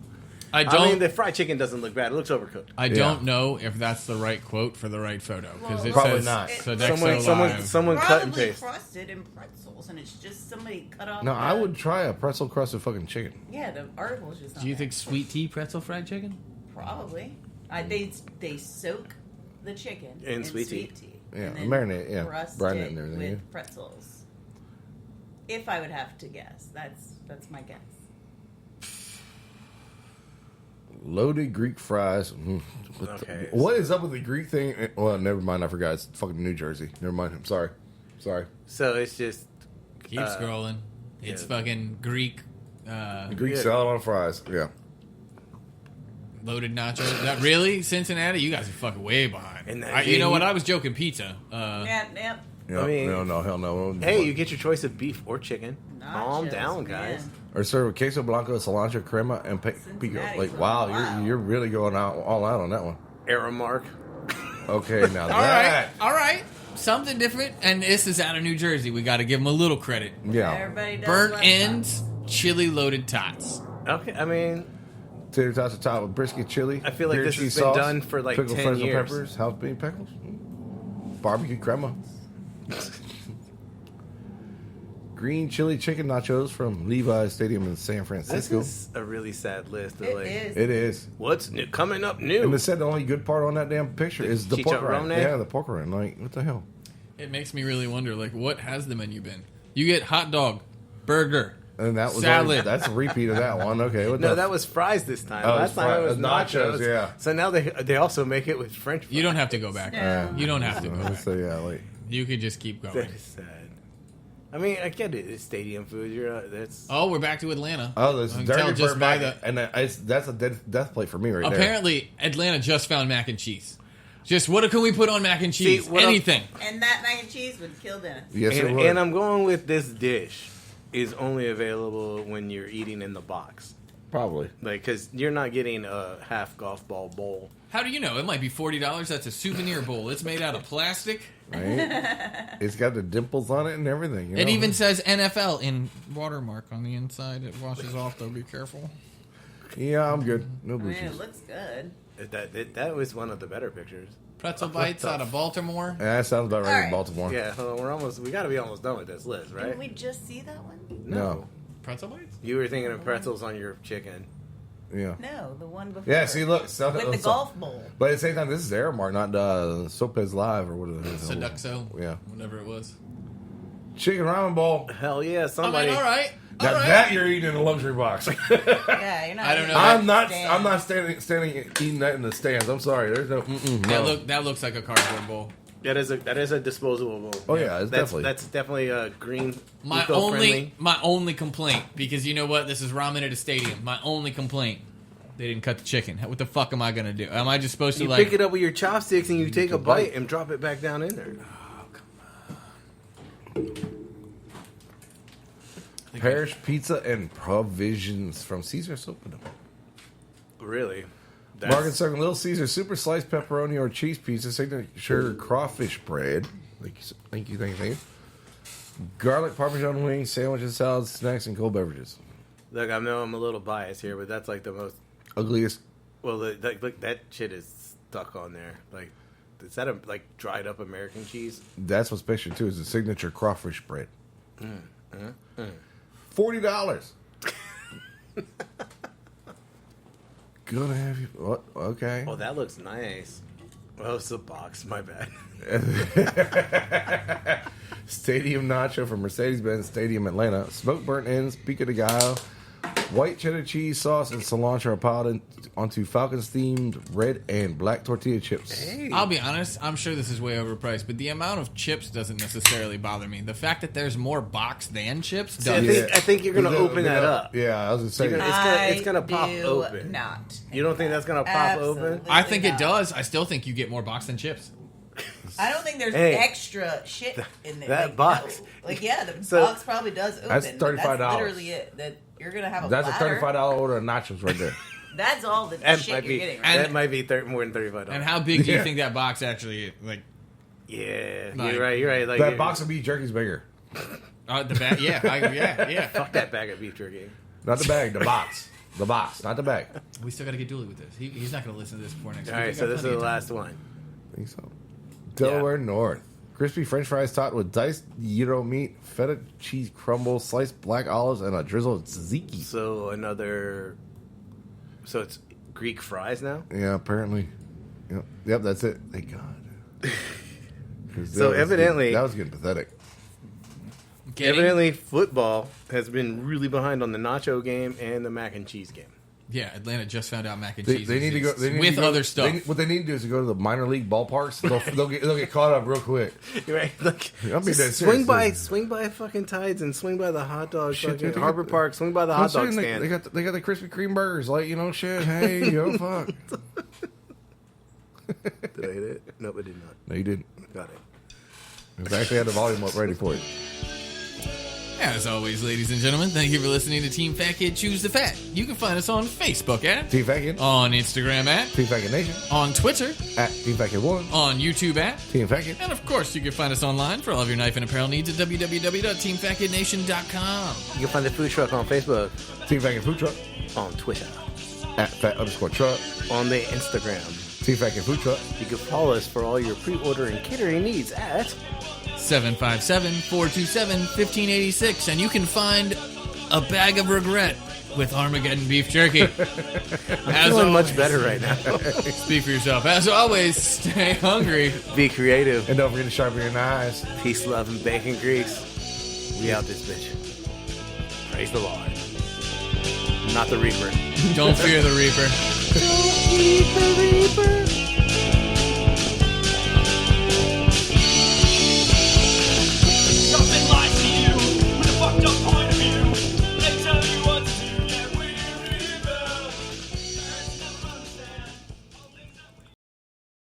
I I mean, don't. the fried chicken doesn't look bad. It looks overcooked. I don't know if that's the right quote for the right photo because it Probably says not. Sodexo Live. Someone cut and Probably paste. crusted in pretzels, and it's just somebody cut off. No, the- I would try a pretzel crusted fucking chicken. Yeah, the article's just. Do you think sweet tea pretzel fried chicken? Probably? They soak the chicken In sweet tea. Yeah, and then marinate, yeah, crust brine it it and everything, with yeah. pretzels. If I would have to guess, that's my guess. Loaded Greek fries. Okay. What is up with the Greek thing? Well, never mind. I forgot. It's fucking New Jersey. Never mind. I'm sorry. So it's just Keep scrolling. It's yeah. fucking Greek Greek Yeah. salad on fries. Yeah. loaded nachos. That really Cincinnati? You guys are fucking way behind. And that- You know what? I was joking. Pizza. Yep. Yeah. I mean- no, hell no. hey, you get your choice of beef or chicken. Calm Nachos, down, man. guys. Or serve with queso blanco, cilantro, crema, and pico. Cincinnati's Like, on wow, wild. you're really going all out on that one. Aramark. Okay, now All right. Something different. And this is out of New Jersey. We got to give them a little credit. Yeah. Everybody does Burnt love ends, chili loaded tots. Okay, I mean, Tater tots on top with brisket chili. I feel like beer this has cheese been sauce, done for, like, pickled 10 fresno years. peppers, house bean pickles, barbecue crema, green chili chicken nachos from Levi's Stadium in San this Francisco. is a really sad list. Of It like, is. It is. What's new, coming up And new? they said the only good part on that damn picture is the pork rind. chicharrone? Yeah, the pork rind. Like, what the hell? It makes me really wonder, like, what has the menu been? You get hot dog, burger, And that was salad. only, that's a repeat of that one. Okay, what No, the that was fries this time. Oh, Last time it was nachos. yeah. So now they also make it with French fries. You don't have to go back. No. You don't have to go back. So yeah, like You could just keep going. That is sad. I mean, I get it. It's stadium food. That's Oh, we're back to Atlanta. this Until dirty just bird by mac, and that's a death plate for me right there. Apparently, Atlanta just found mac and cheese. Just what can we put on mac and cheese? what Anything. And that mac and cheese would kill Dennis. Yes, it and, would. and I'm going with this dish is only available when you're eating in the box. Probably. Like, because you're not getting a half golf ball bowl. How do you know? It might be $40. That's a souvenir bowl. It's made out of plastic. Right? It's got the dimples on it and everything. You know? It even says NFL in watermark on the inside. It washes off, though. Be careful. Yeah, I'm good. No I mean, bushes. it looks good. That was one of the better pictures. Pretzel bites out of Baltimore. Yeah, that sounds about right All in right. Baltimore. Yeah, hold on, we got to be almost done with this list, right? Did we just see that one? No. Pretzel bites? You were thinking of pretzels on your chicken. Yeah. No, the one before. Yeah, see, look. With the golf bowl. But at the same time, this is Aramark, not Sopez Live or whatever it is. Sodexo. Yeah. Whatever it was. Chicken ramen bowl. Hell yeah, I somebody. mean, all right. Now All right. that you're eating in a luxury box. Yeah, you're not. I don't know. I'm not Stand. standing eating that in the stands. I'm sorry. There's no. No. That looks like a cardboard bowl. That is a disposable bowl. Oh, yeah, it's definitely. That's definitely a green. My only complaint, because you know what? This is ramen at a stadium. My only complaint, they didn't cut the chicken. What the fuck am I gonna do? Am I just supposed to You like pick it up with your chopsticks and you take a bite and drop it back down in there. Parish pizza and provisions from Caesar Soap. Really? Mark & Circle Little Caesar super sliced pepperoni or cheese pizza, signature crawfish bread. Thank you. Garlic Parmesan wings, sandwiches, salads, snacks, and cold beverages. Look, I know I'm a little biased here, but that's like the most Ugliest. well. Look, that shit is stuck on there. Like, is that a dried up American cheese? That's what's pictured too. Is the signature crawfish bread. $40. Gonna have you. What? Okay. Oh, that looks nice. Oh, it's a box. My bad. Stadium nacho from Mercedes-Benz Stadium Atlanta. Smoked burnt ends, pico de gallo, white cheddar cheese sauce, and cilantro piled onto Falcons themed red and black tortilla chips. Hey. I'll be honest, I'm sure this is way overpriced, but the amount of chips doesn't necessarily bother me. The fact that there's more box than chips does. I think you're gonna open that up. Yeah, I was gonna say. It's gonna pop open. Not. You don't think that's gonna pop open? Absolutely I think it not. does. I still think you get more box than chips. I don't think there's Hey, extra shit in there. that box. No. The So- box probably does open. That's but $35. That's literally it. That you're gonna have a That's platter. a $35 order of nachos right there. That's all the That shit might you're be. getting. Right? That might be more than $35. And how big do you Yeah. think that box actually is? Like, Yeah, Like- you're right. Like That box of beef jerky's bigger. the bag? Yeah. Fuck that bag of beef jerky. Not the bag, the box. The box, not the bag. We still got to get Dooley with this. He's not going to listen to this before next All week. right, We so got this is plenty the of time. last one. I think so. Delaware North. Crispy French fries topped with diced gyro meat, feta cheese crumble, sliced black olives, and a drizzle of tzatziki. So it's Greek fries now. Yeah, apparently. Yep, that's it. Thank God. 'Cause So evidently- that was getting pathetic. Getting- Evidently, football has been really behind on the nacho game and the mac and cheese game. Yeah, Atlanta just found out mac and They cheese need to go exists they need with to go, other stuff. what they need to do is to go to the minor league ballparks. They'll get caught up real quick. You're right. Like, I'll be dead swing serious. by fucking Tides and swing by the hot dog. Shit, Fucking dude, they Harbor got- Park. Swing by the I'm hot dog saying stand. they got the Krispy Kreme burgers. Like, shit. Hey, fuck. Did I hit it? Nope, I did not. No, you didn't. Got it. Because I actually had the volume up ready for it. As always, ladies and gentlemen, thank you for listening to Team Fat Kid Choose the Fat. You can find us on Facebook at, Team Fat Kid. on Instagram at, Team Fat Kid Nation. on Twitter, At Team Fat Kid 1. on YouTube at, Team Fat Kid. and of course, you can find us online for all of your knife and apparel needs at www.teamfatkidnation.com. You can find the food truck on Facebook, Team Fat Kid Food Truck. on Twitter, At Fat_truck. on the Instagram. Team Fat Kid Food Truck. You can follow us for all your pre-order and catering needs at 757-427-1586, and you can find a bag of regret with Armageddon beef jerky. I'm feeling much better right now. Speak for yourself. As always, stay hungry. Be creative. And don't forget to sharpen your knives. Peace, love, and bacon grease. We out this bitch. Praise the Lord. Not the Reaper. Don't fear the Reaper. Don't eat the Reaper.